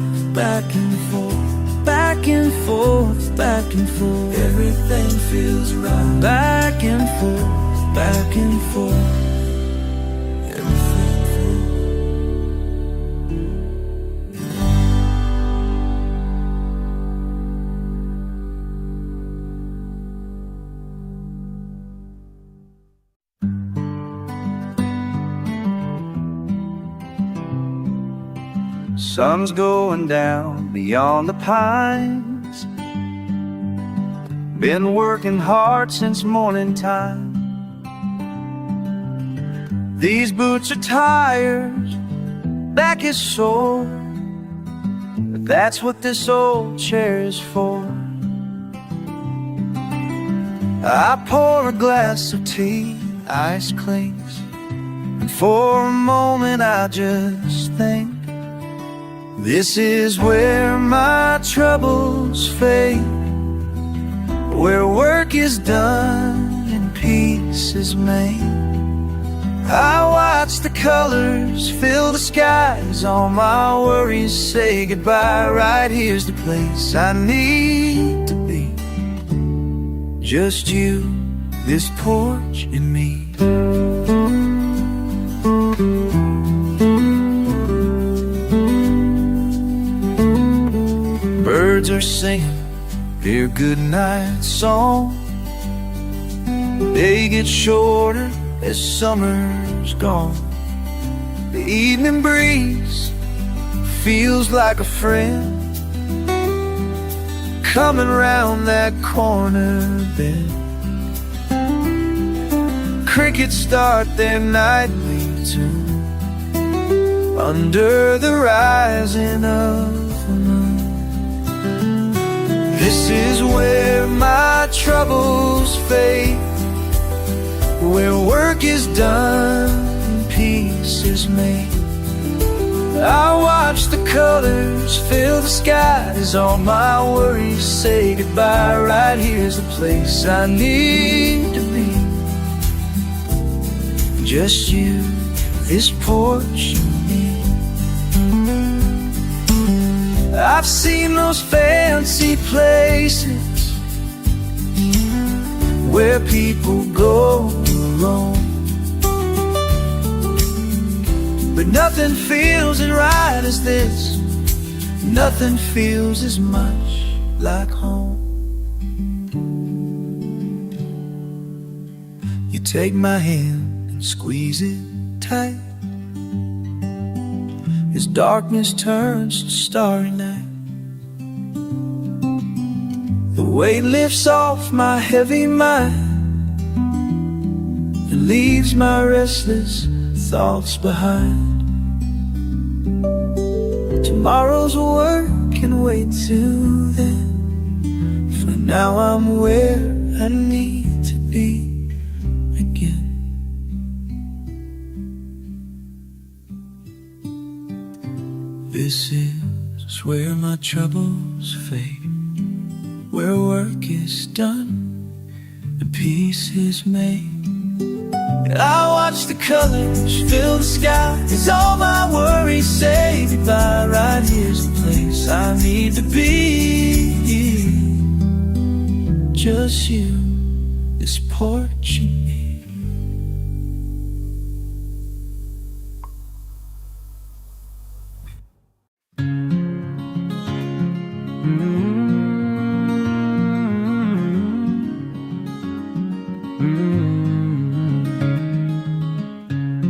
everything feels right. Back and forth, everything feels. Sun's going down beyond the pines. Been working hard since morning time. These boots are tired, back is sore, but that's what this old chair is for. I pour a glass of tea, ice clinks, and for a moment I just think, this is where my troubles fade, where work is done and peace is made. I watch the colors fill the skies, all my worries say goodbye. Right here's the place I need to be, just you, this porch, and me. Birds are singing their goodnight song. They get shorter as summer's gone. The evening breeze feels like a friend coming round that corner bend. Crickets start their nightly tune under the rising of the moon. This is where my troubles fade, where work is done and peace is made. I watch the colors fill the sky as all my worries say goodbye. Right here's the place I need to be. Just you, this porch, and me. I've seen those fancy places where people go alone, but nothing feels as right as this. Nothing feels as much like home. You take my hand and squeeze it tight as darkness turns to starry night. The weight lifts off my heavy mind and leaves my restless thoughts behind. Tomorrow's work can wait till then. For now I'm where I need to be again. This is where my troubles fade, where work is done and peace is made. I watch the colors fill the sky as all my worries say goodbye. Right here's the place I need to be. Just you, this porch, and me.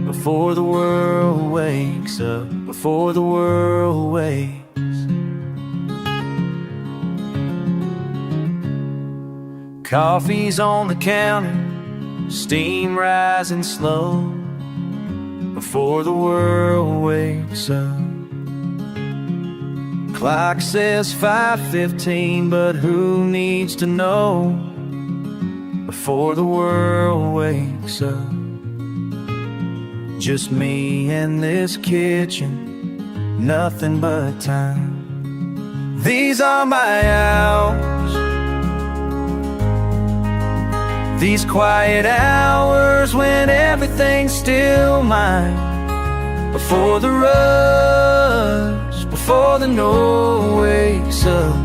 Before the world wakes up, before the world wakes, coffee's on the counter, steam rising slow. Before the world wakes up, clock says 5:15, but who needs to know? Before the world wakes up, just me and this kitchen, nothing but time. These are my hours, these quiet hours when everything's still mine. Before the rush, before the no wakes up,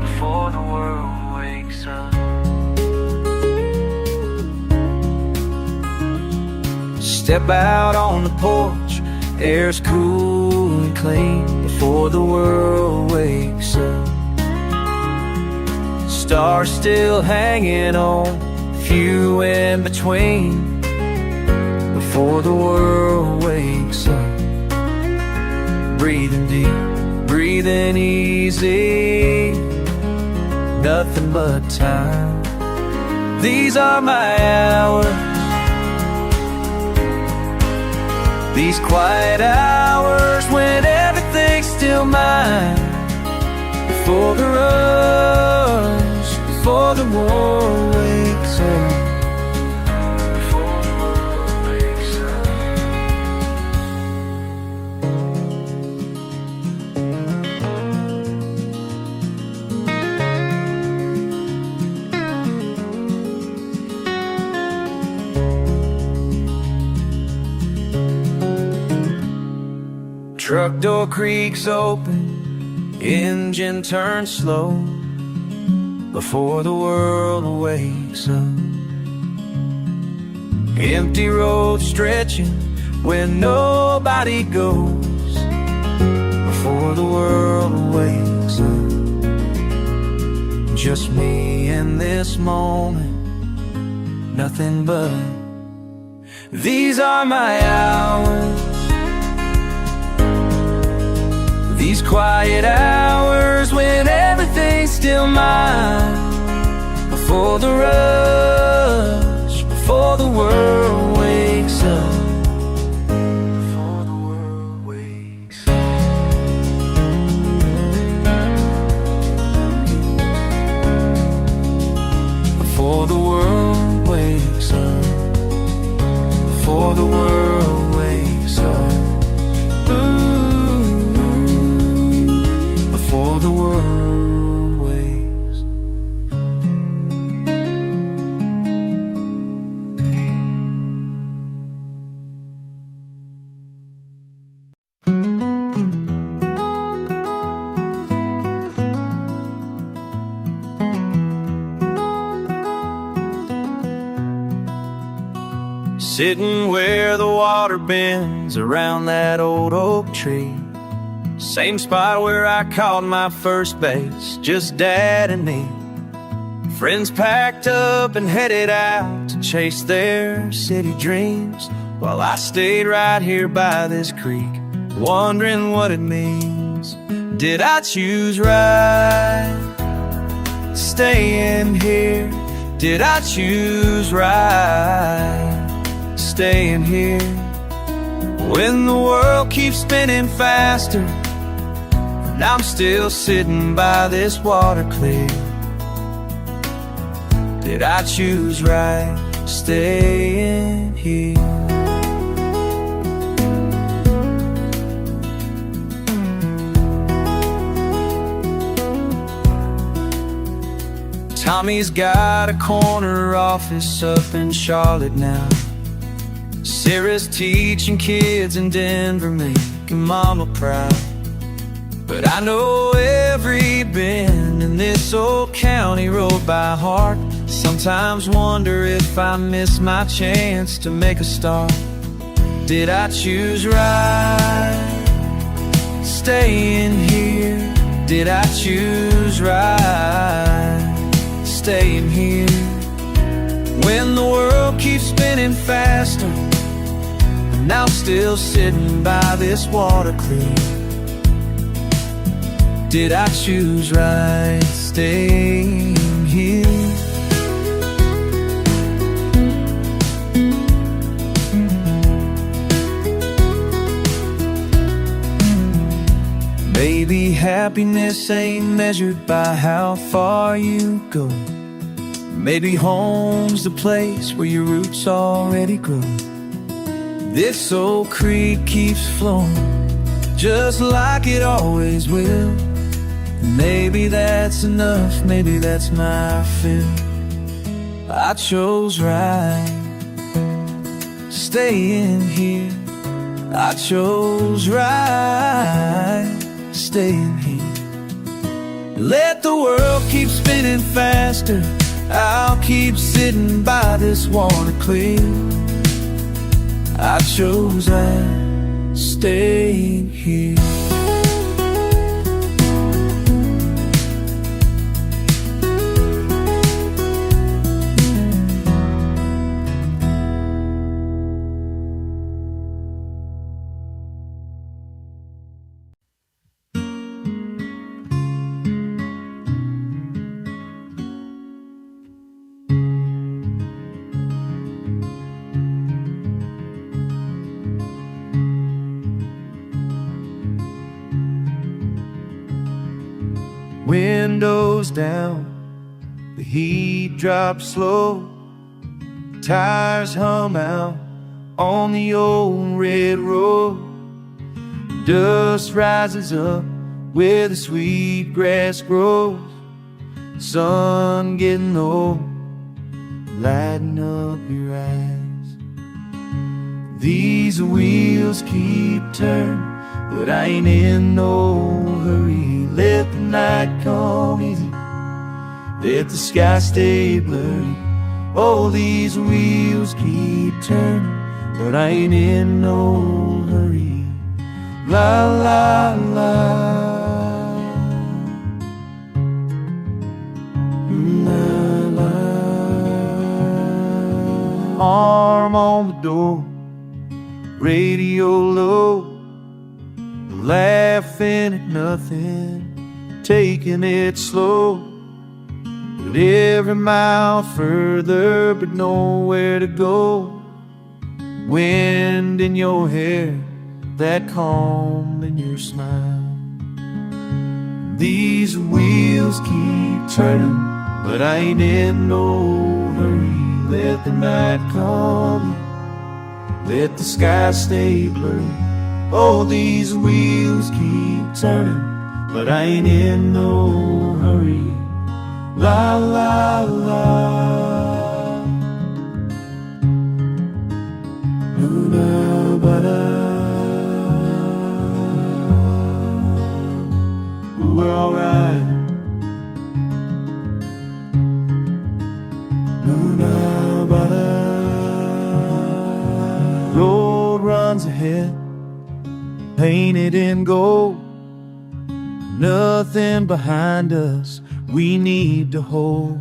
before the world wakes up. Step out on the porch, air's cool and clean. Before the world wakes up, stars still hanging on, few in between. Before the world wakes up, breathing deep, breathing easy, nothing but time. These are my hours, these quiet hours when everything's still mine. Before the rush, before the war wakes up, before the world wakes up. Truck door creaks open, engine turns slow. Before the world wakes up, empty road stretching where nobody goes. Before the world wakes up, just me in this moment, nothing but these are my hours, these quiet hours when everything's still mine. Before the rush, before the world wakes up, before the world wakes up. Before the world wakes up, before the world wakes up. Ooh, before the world wakes. Sitting where the water bends around that old oak tree, same spot where I caught my first base, just Dad and me. Friends packed up and headed out to chase their city dreams, while I stayed right here by this creek, wondering what it means. Did I choose right, staying here? Did I choose right, staying here? When the world keeps spinning faster and I'm still sitting by this water clear, did I choose right, staying here? Tommy's got a corner office up in Charlotte now. Sarah's teaching kids in Denver, making mama proud. But I know every bend in this old county road by heart. Sometimes wonder if I missed my chance to make a start. Did I choose right, staying here? Did I choose right, staying here? When the world keeps spinning faster and I'm still sitting by this water clear, did I choose right, staying here? Maybe happiness ain't measured by how far you go. Maybe home's the place where your roots already grow. This old creek keeps flowing just like it always will. Maybe that's enough, maybe that's my fill. I chose right, staying here. I chose right, staying here. Let the world keep spinning faster, I'll keep sitting by this water clear. I chose right, staying here. Windows down, the heat drops slow, tires hum out on the old red road. Dust rises up where the sweet grass grows. Sun getting low, lighting up your eyes. These wheels keep turning, but I ain't in no hurry. Let the night come easy, let the sky stay blurry. Oh, these wheels keep turning, but I ain't in no hurry. La la la, Arm on the door, radio low, laughing at nothing, taking it slow. But every mile further, but nowhere to go. Wind in your hair, that calm in your smile. These wheels keep turning, but I ain't in no hurry. Let the night come, let the sky stay blurry. Oh, these wheels keep turning, but I ain't in no hurry. La la la, luna bada. We're alright. Luna bada. Road runs ahead, painted in gold. Nothing behind us we need to hold.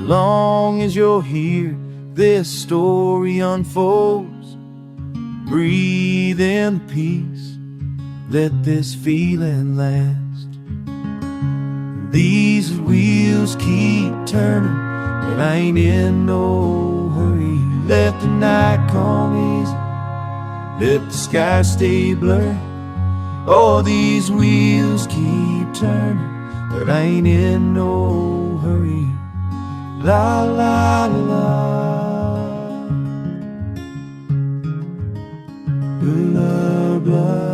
Long as you're here, this story unfolds. Breathe in peace, let this feeling last. These wheels keep turning, but I ain't in no hurry. Let the night come easy, let the sky stay blurry. Oh, these wheels keep turning, but I ain't in no hurry. La la la, blah blah.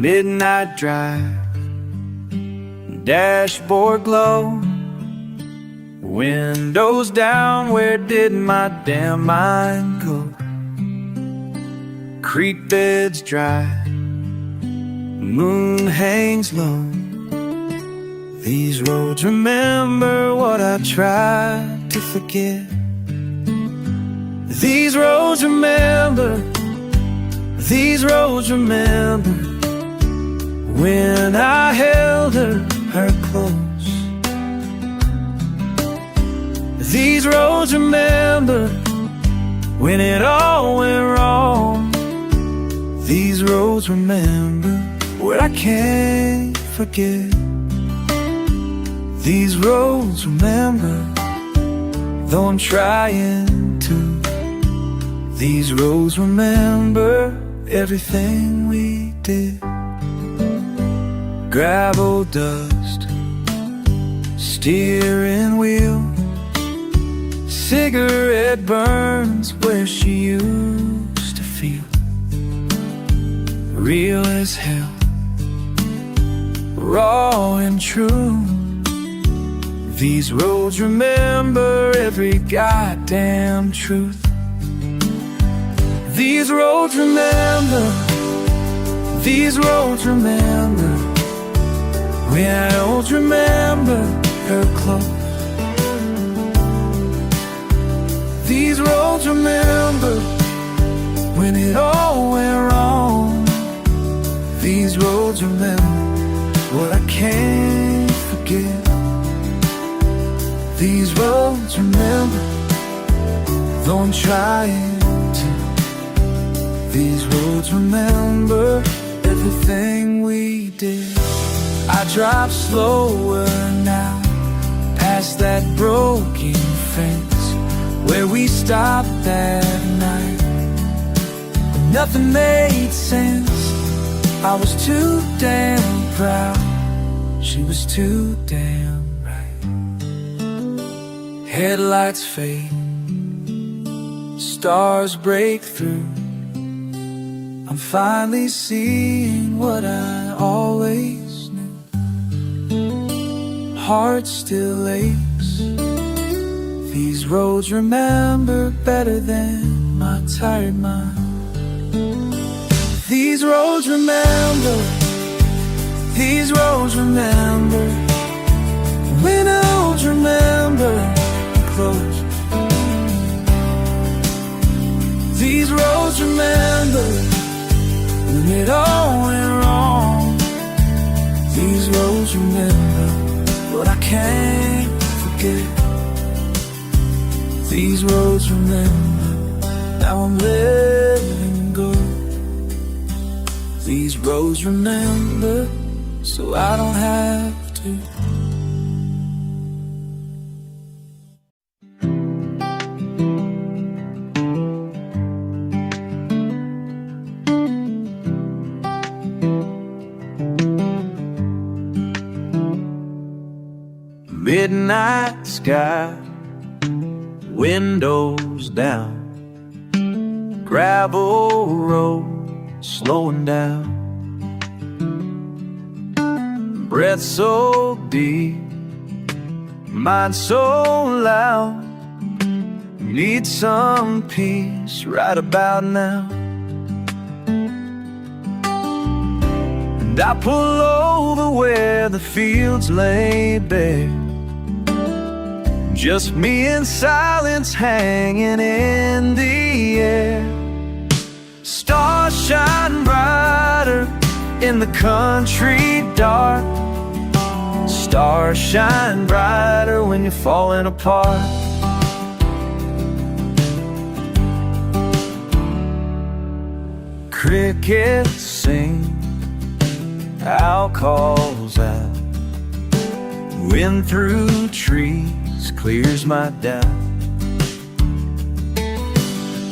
Midnight drive, dashboard glow, windows down, where did my damn mind go? Creek beds dry, moon hangs low. These roads remember what I tried to forget. These roads remember, these roads remember when I held her close. These roads remember when it all went wrong. These roads remember what I can't forget. These roads remember, though I'm trying to. These roads remember everything we did. Gravel dust, steering wheel, cigarette burns where she used to feel real as hell, raw and true. These roads remember every goddamn truth. These roads remember, these roads remember when I don't remember her close. These roads remember when it all went wrong. These roads remember what I can't forget. These roads remember, though I'm trying to. These roads remember everything we did. I drive slower now, past that broken fence where we stopped that night. But nothing made sense. I was too damn proud, she was too damn right. Headlights fade, stars break through. I'm finally seeing what I always knew. Heart still aches. These roads remember better than my tired mind. These roads remember. These roads remember. Windows remember close. These roads remember when it all went wrong. These roads remember what I can't forget. These roads remember, now I'm letting go. These roads remember, so I don't have to. Midnight sky, windows down, gravel road slowing down. Breath so deep, mind so loud. Need some peace right about now. And I pull over where the fields lay bare. Just me in silence hanging in the air. Stars shine brighter in the country dark. Stars shine brighter when you're falling apart. Crickets sing, owl calls out. Wind through trees clears my doubt.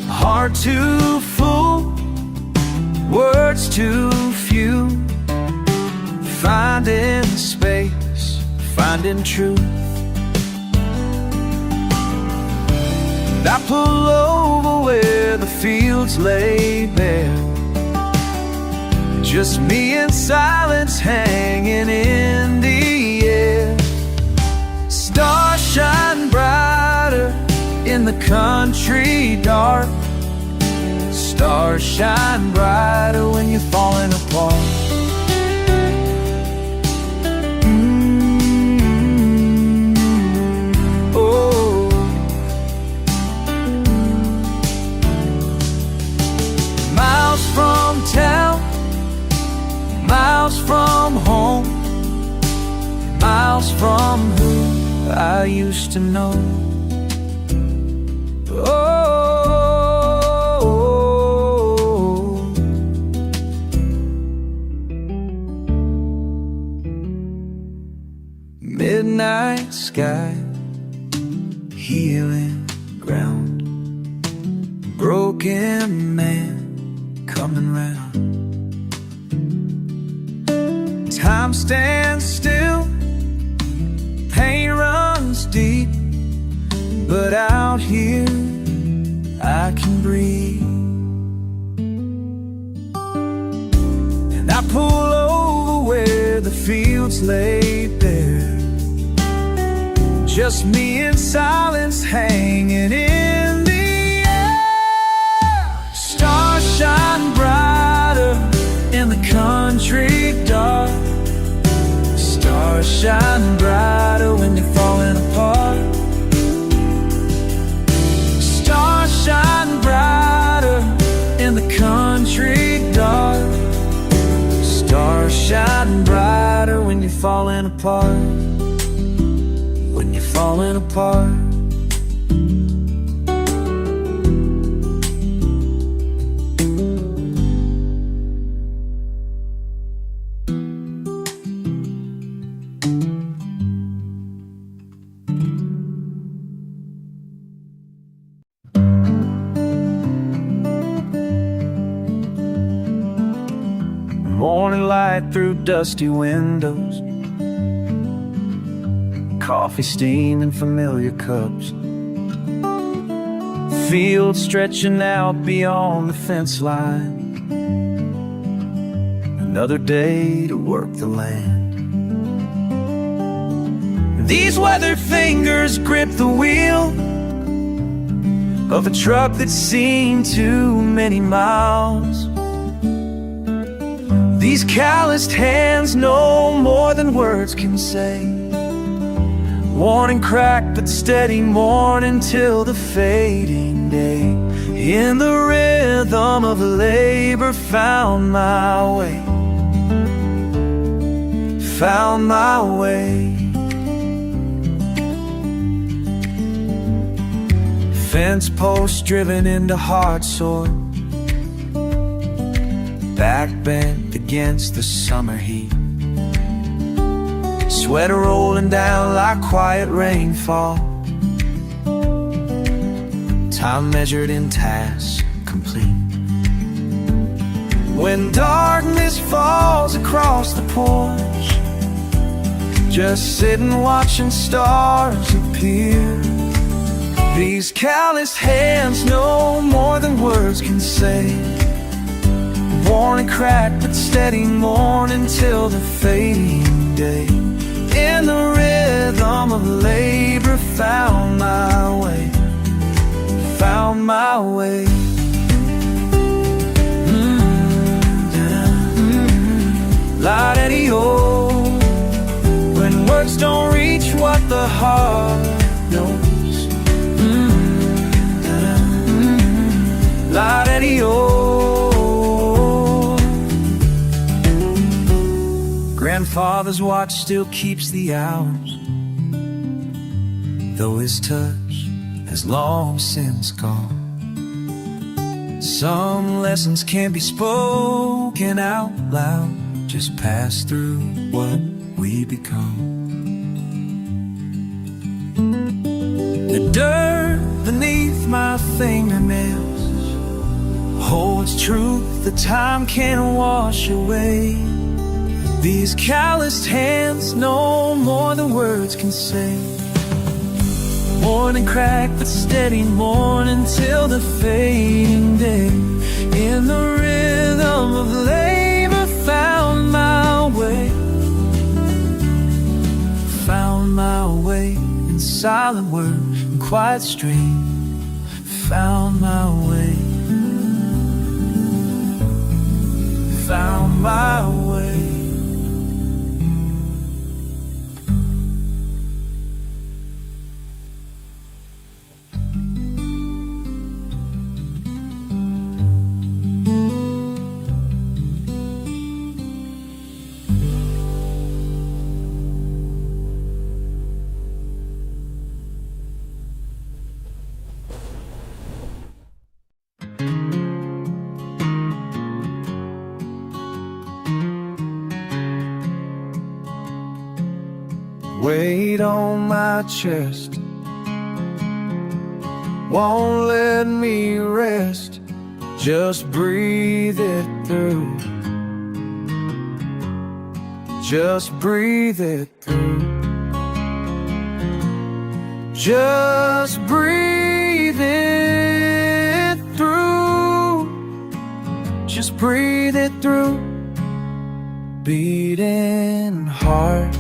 Heart too full, words too few. Finding space, finding truth. And I pull over where the fields lay bare. Just me in silence hanging in the air. Stars shine brighter in the country dark. Stars shine brighter when you're falling apart. Oh. Miles from town, miles from home, miles from who I used to know. Oh, midnight sky, healing ground, broken man coming round. Time stands still, pain runs deep, but out here I can breathe. And I pull over where the fields lay bare. Just me in silence hanging in the air. Stars shine brighter in the country dark. Stars shine brighter when you're falling apart. Stars shine brighter in the country dark. Stars shine brighter when you're falling apart. When you're falling apart. Morning light through dusty windows, coffee steam in familiar cups, fields stretching out beyond the fence line, another day to work the land. These weathered fingers grip the wheel of a truck that's seen too many miles. These calloused hands know more than words can say. Worn and cracked but steady, morning till the fading day. In the rhythm of labor found my way, found my way. Fence posts driven into hard sore, back bent against the summer heat. Sweater rolling down like quiet rainfall, time measured in tasks complete. When darkness falls across the porch, just sitting watching stars appear. These calloused hands know more than words can say. Worn and cracked but steady, morning till the fading day. In the rhythm of labor found my way, found my way. La-da-dee-oh, when words don't reach what the heart knows. La-da-dee-oh. Grandfather's watch still keeps the hours, though his touch has long since gone. Some lessons can't be spoken out loud, just pass through what we become. The dirt beneath my fingernails holds truth that time can't wash away. These calloused hands know more than words can say. Morning cracked but steady, morning till the fading day. In the rhythm of labor found my way, found my way. In silent word and quiet stream, found my way, found my way. Weight on my chest won't let me rest. Just breathe it through, just breathe it through. Just breathe it through, just breathe it through. Beating heart,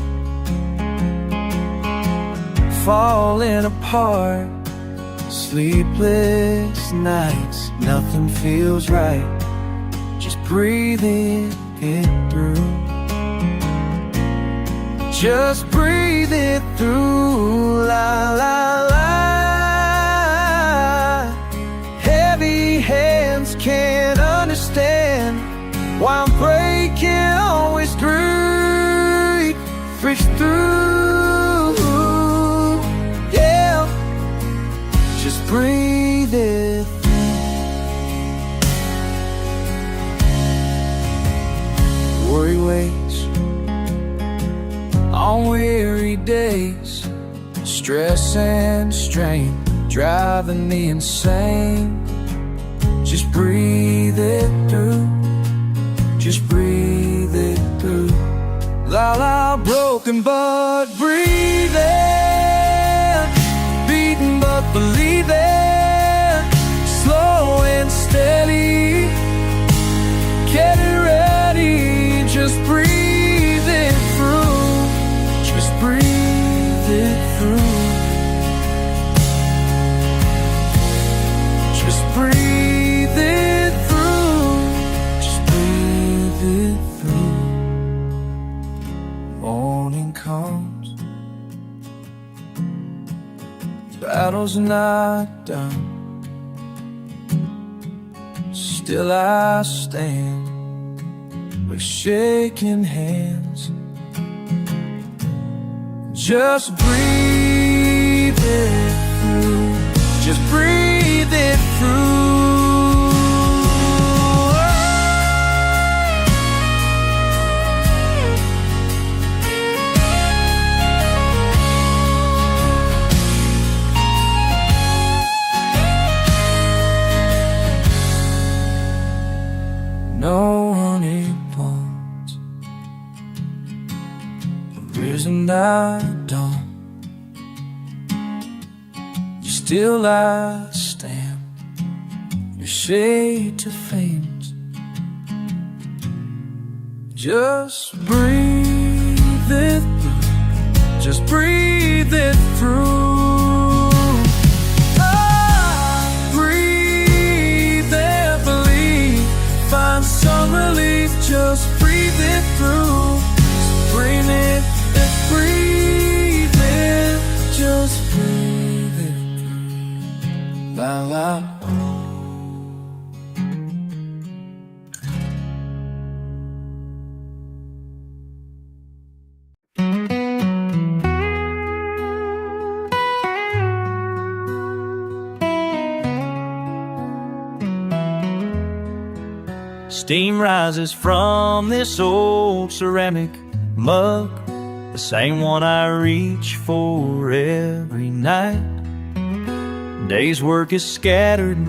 falling apart, sleepless nights, nothing feels right. Just breathe it through, just breathe it through. La la la. Heavy hands can't understand why I'm breaking always through, fresh through. Yeah, just breathe it through. Worry waits on weary days, stress and strain driving me insane. Just breathe it through, just breathe it through. La la, broken but breathing, beaten but believing, slow and steady, getting ready, comes. Battle's not done, still I stand with shaking hands. Just breathe it through, just breathe it through. No honey ponds, risen at dawn. Still I stand, your shade to faint. Just breathe it through, just breathe it through. Find some relief, just breathe it through. Just breathe it, just breathe it through. Ballad. Steam rises from this old ceramic mug, the same one I reach for every night. Day's work is scattered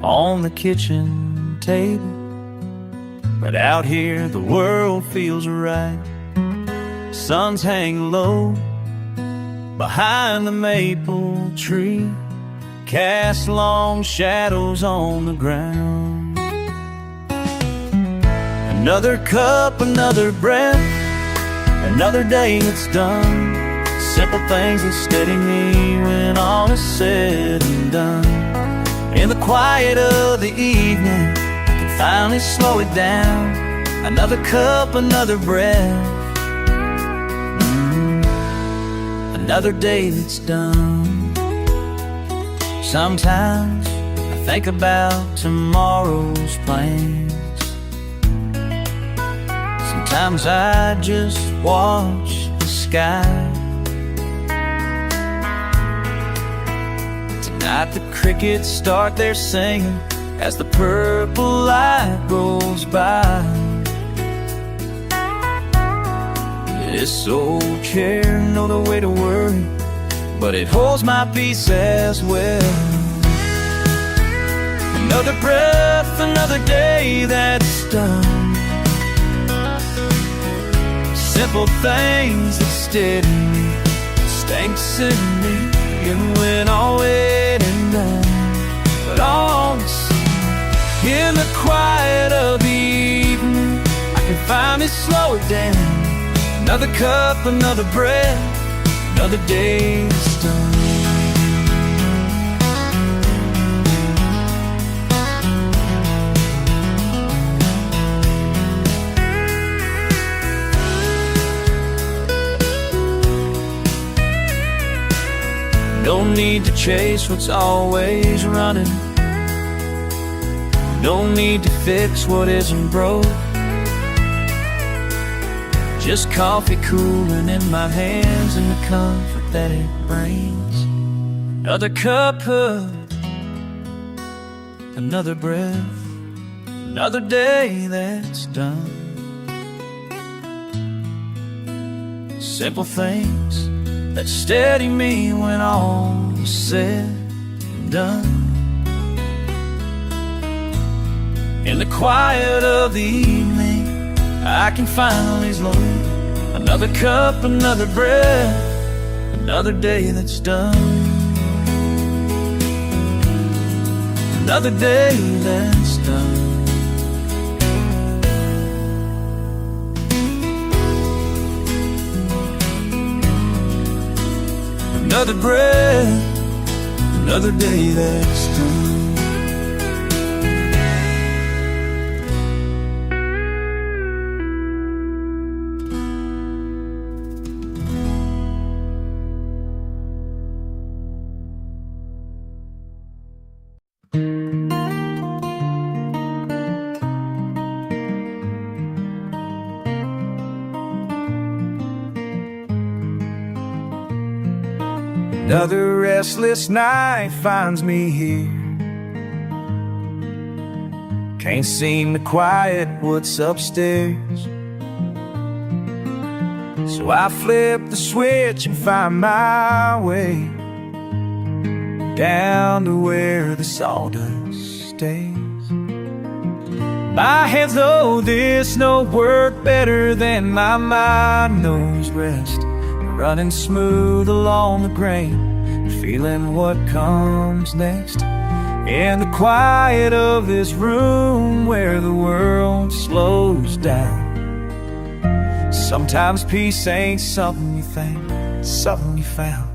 on the kitchen table, but out here the world feels right. Suns hang low behind the maple tree, cast long shadows on the ground. Another cup, another breath, another day that's done. Simple things that steady me when all is said and done. In the quiet of the evening, can finally slow it down. Another cup, another breath, another day that's done. Sometimes I think about tomorrow's plans. Sometimes I just watch the sky. Tonight the crickets start their singing as the purple light rolls by. This old chair, know the way to worry, but it holds my peace as well. Another breath, another day that's done. Simple things that steady me, stinks in me, even when all weighed and done. But all the same, in the quiet of the evening, I can finally slow it down. Another cup, another breath, another day's done. Don't need to chase what's always running. Don't need to fix what isn't broke. Just coffee cooling in my hands and the comfort that it brings. Another cup of, another breath, another day that's done. Simple things that steady me when all is said and done. In the quiet of the evening, I can finally slow it. Another cup, another breath, another day that's done. Another day that's done. Another breath, another day that's done. Another restless night finds me here. Can't seem to quiet what's upstairs, so I flip the switch and find my way down to where the sawdust stays. My hands know this note work better than my mind knows rest. Running smooth along the grain, feeling what comes next. In the quiet of this room where the world slows down. Sometimes peace ain't something you think, it's something you found.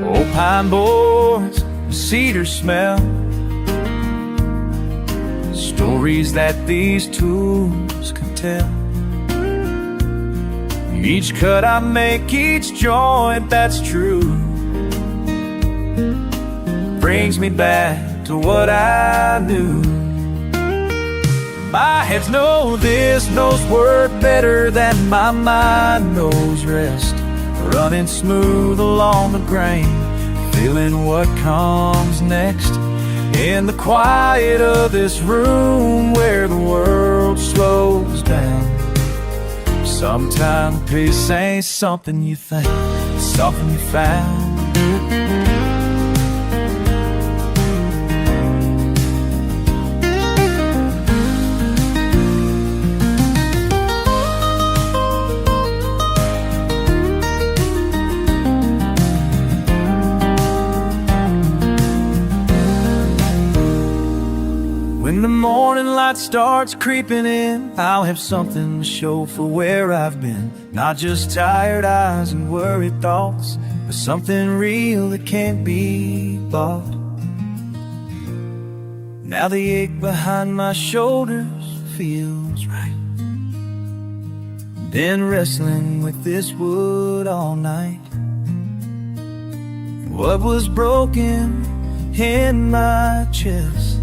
Old pine boards, cedar smell, stories that these tools can tell. Each cut I make, each joint that's true, brings me back to what I knew. My hands know this knows work better than my mind knows rest. Running smooth along the grain, feeling what comes next. In the quiet of this room where the world slows down. Sometimes peace ain't something you think, it's something you found. When the morning light starts creeping in, I'll have something to show for where I've been. Not just tired eyes and worried thoughts, but something real that can't be bought. Now the ache behind my shoulders feels right. Been wrestling with this wood all night. What was broken in my chest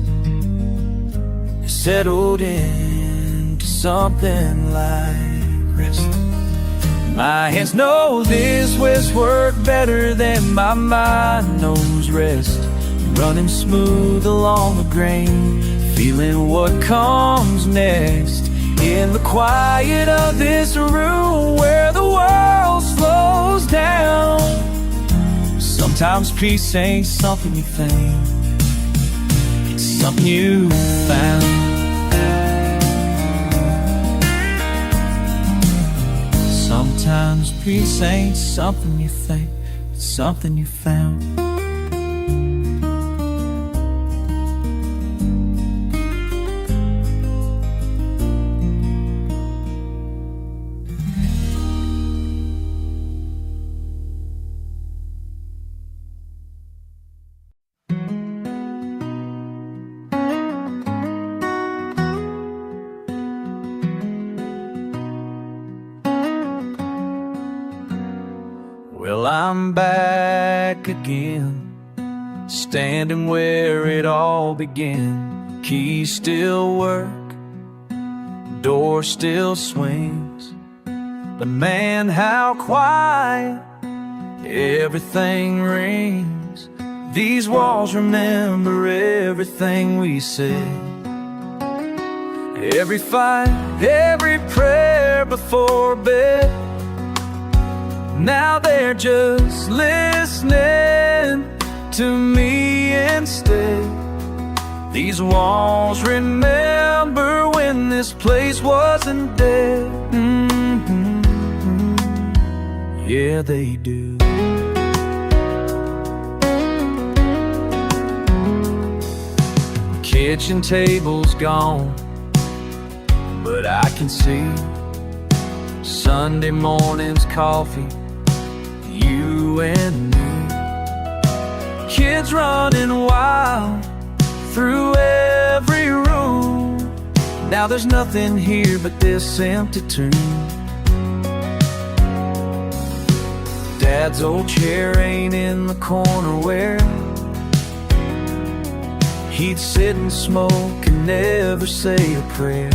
settled into something like rest. My hands know this was work better than my mind knows rest. Running smooth along the grain, feeling what comes next. In the quiet of this room where the world slows down. Sometimes peace ain't something you think, it's something you found. Sometimes peace ain't something you think, it's something you found. Well, I'm back again, standing where it all began. Keys still work, door still swings, but man, how quiet everything rings. These walls remember everything we said, every fight, every prayer before bed. Now they're just listening to me instead. These walls remember when this place wasn't dead. Yeah, they do. Kitchen table's gone, but I can see Sunday morning's coffee, you and me. Kids running wild through every room. Now there's nothing here but this empty tomb. Dad's old chair ain't in the corner where he'd sit and smoke and never say a prayer.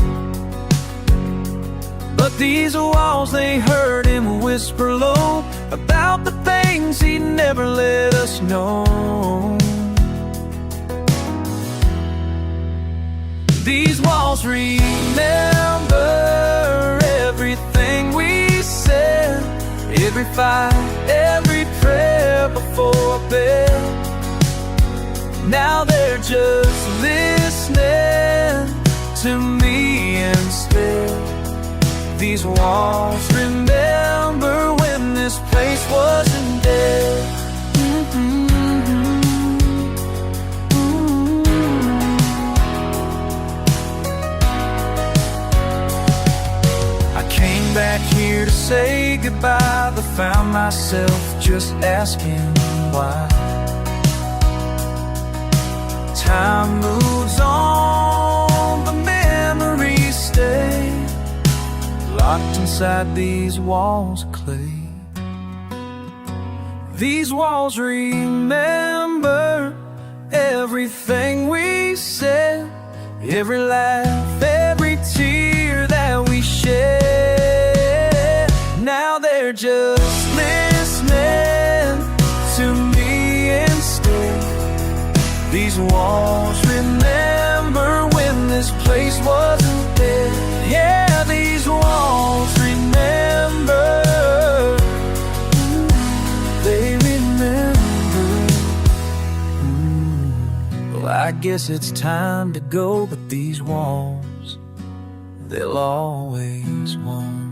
But these walls, they heard him whisper low about the things he'd never let us know. These walls remember everything we said, every fight, every prayer before bed. Now they're just listening to me instead. These walls remember when this place wasn't dead. I came back here to say goodbye, but found myself just asking why. Time moves on, but memories stay locked inside these walls of clay. These walls remember everything we said, every laugh, every tear that we shed. Now they're just listening to me instead. These walls remember when this place wasn't dead. Yeah, these walls remember. They remember. Well, I guess it's time to go, but these walls, they'll always want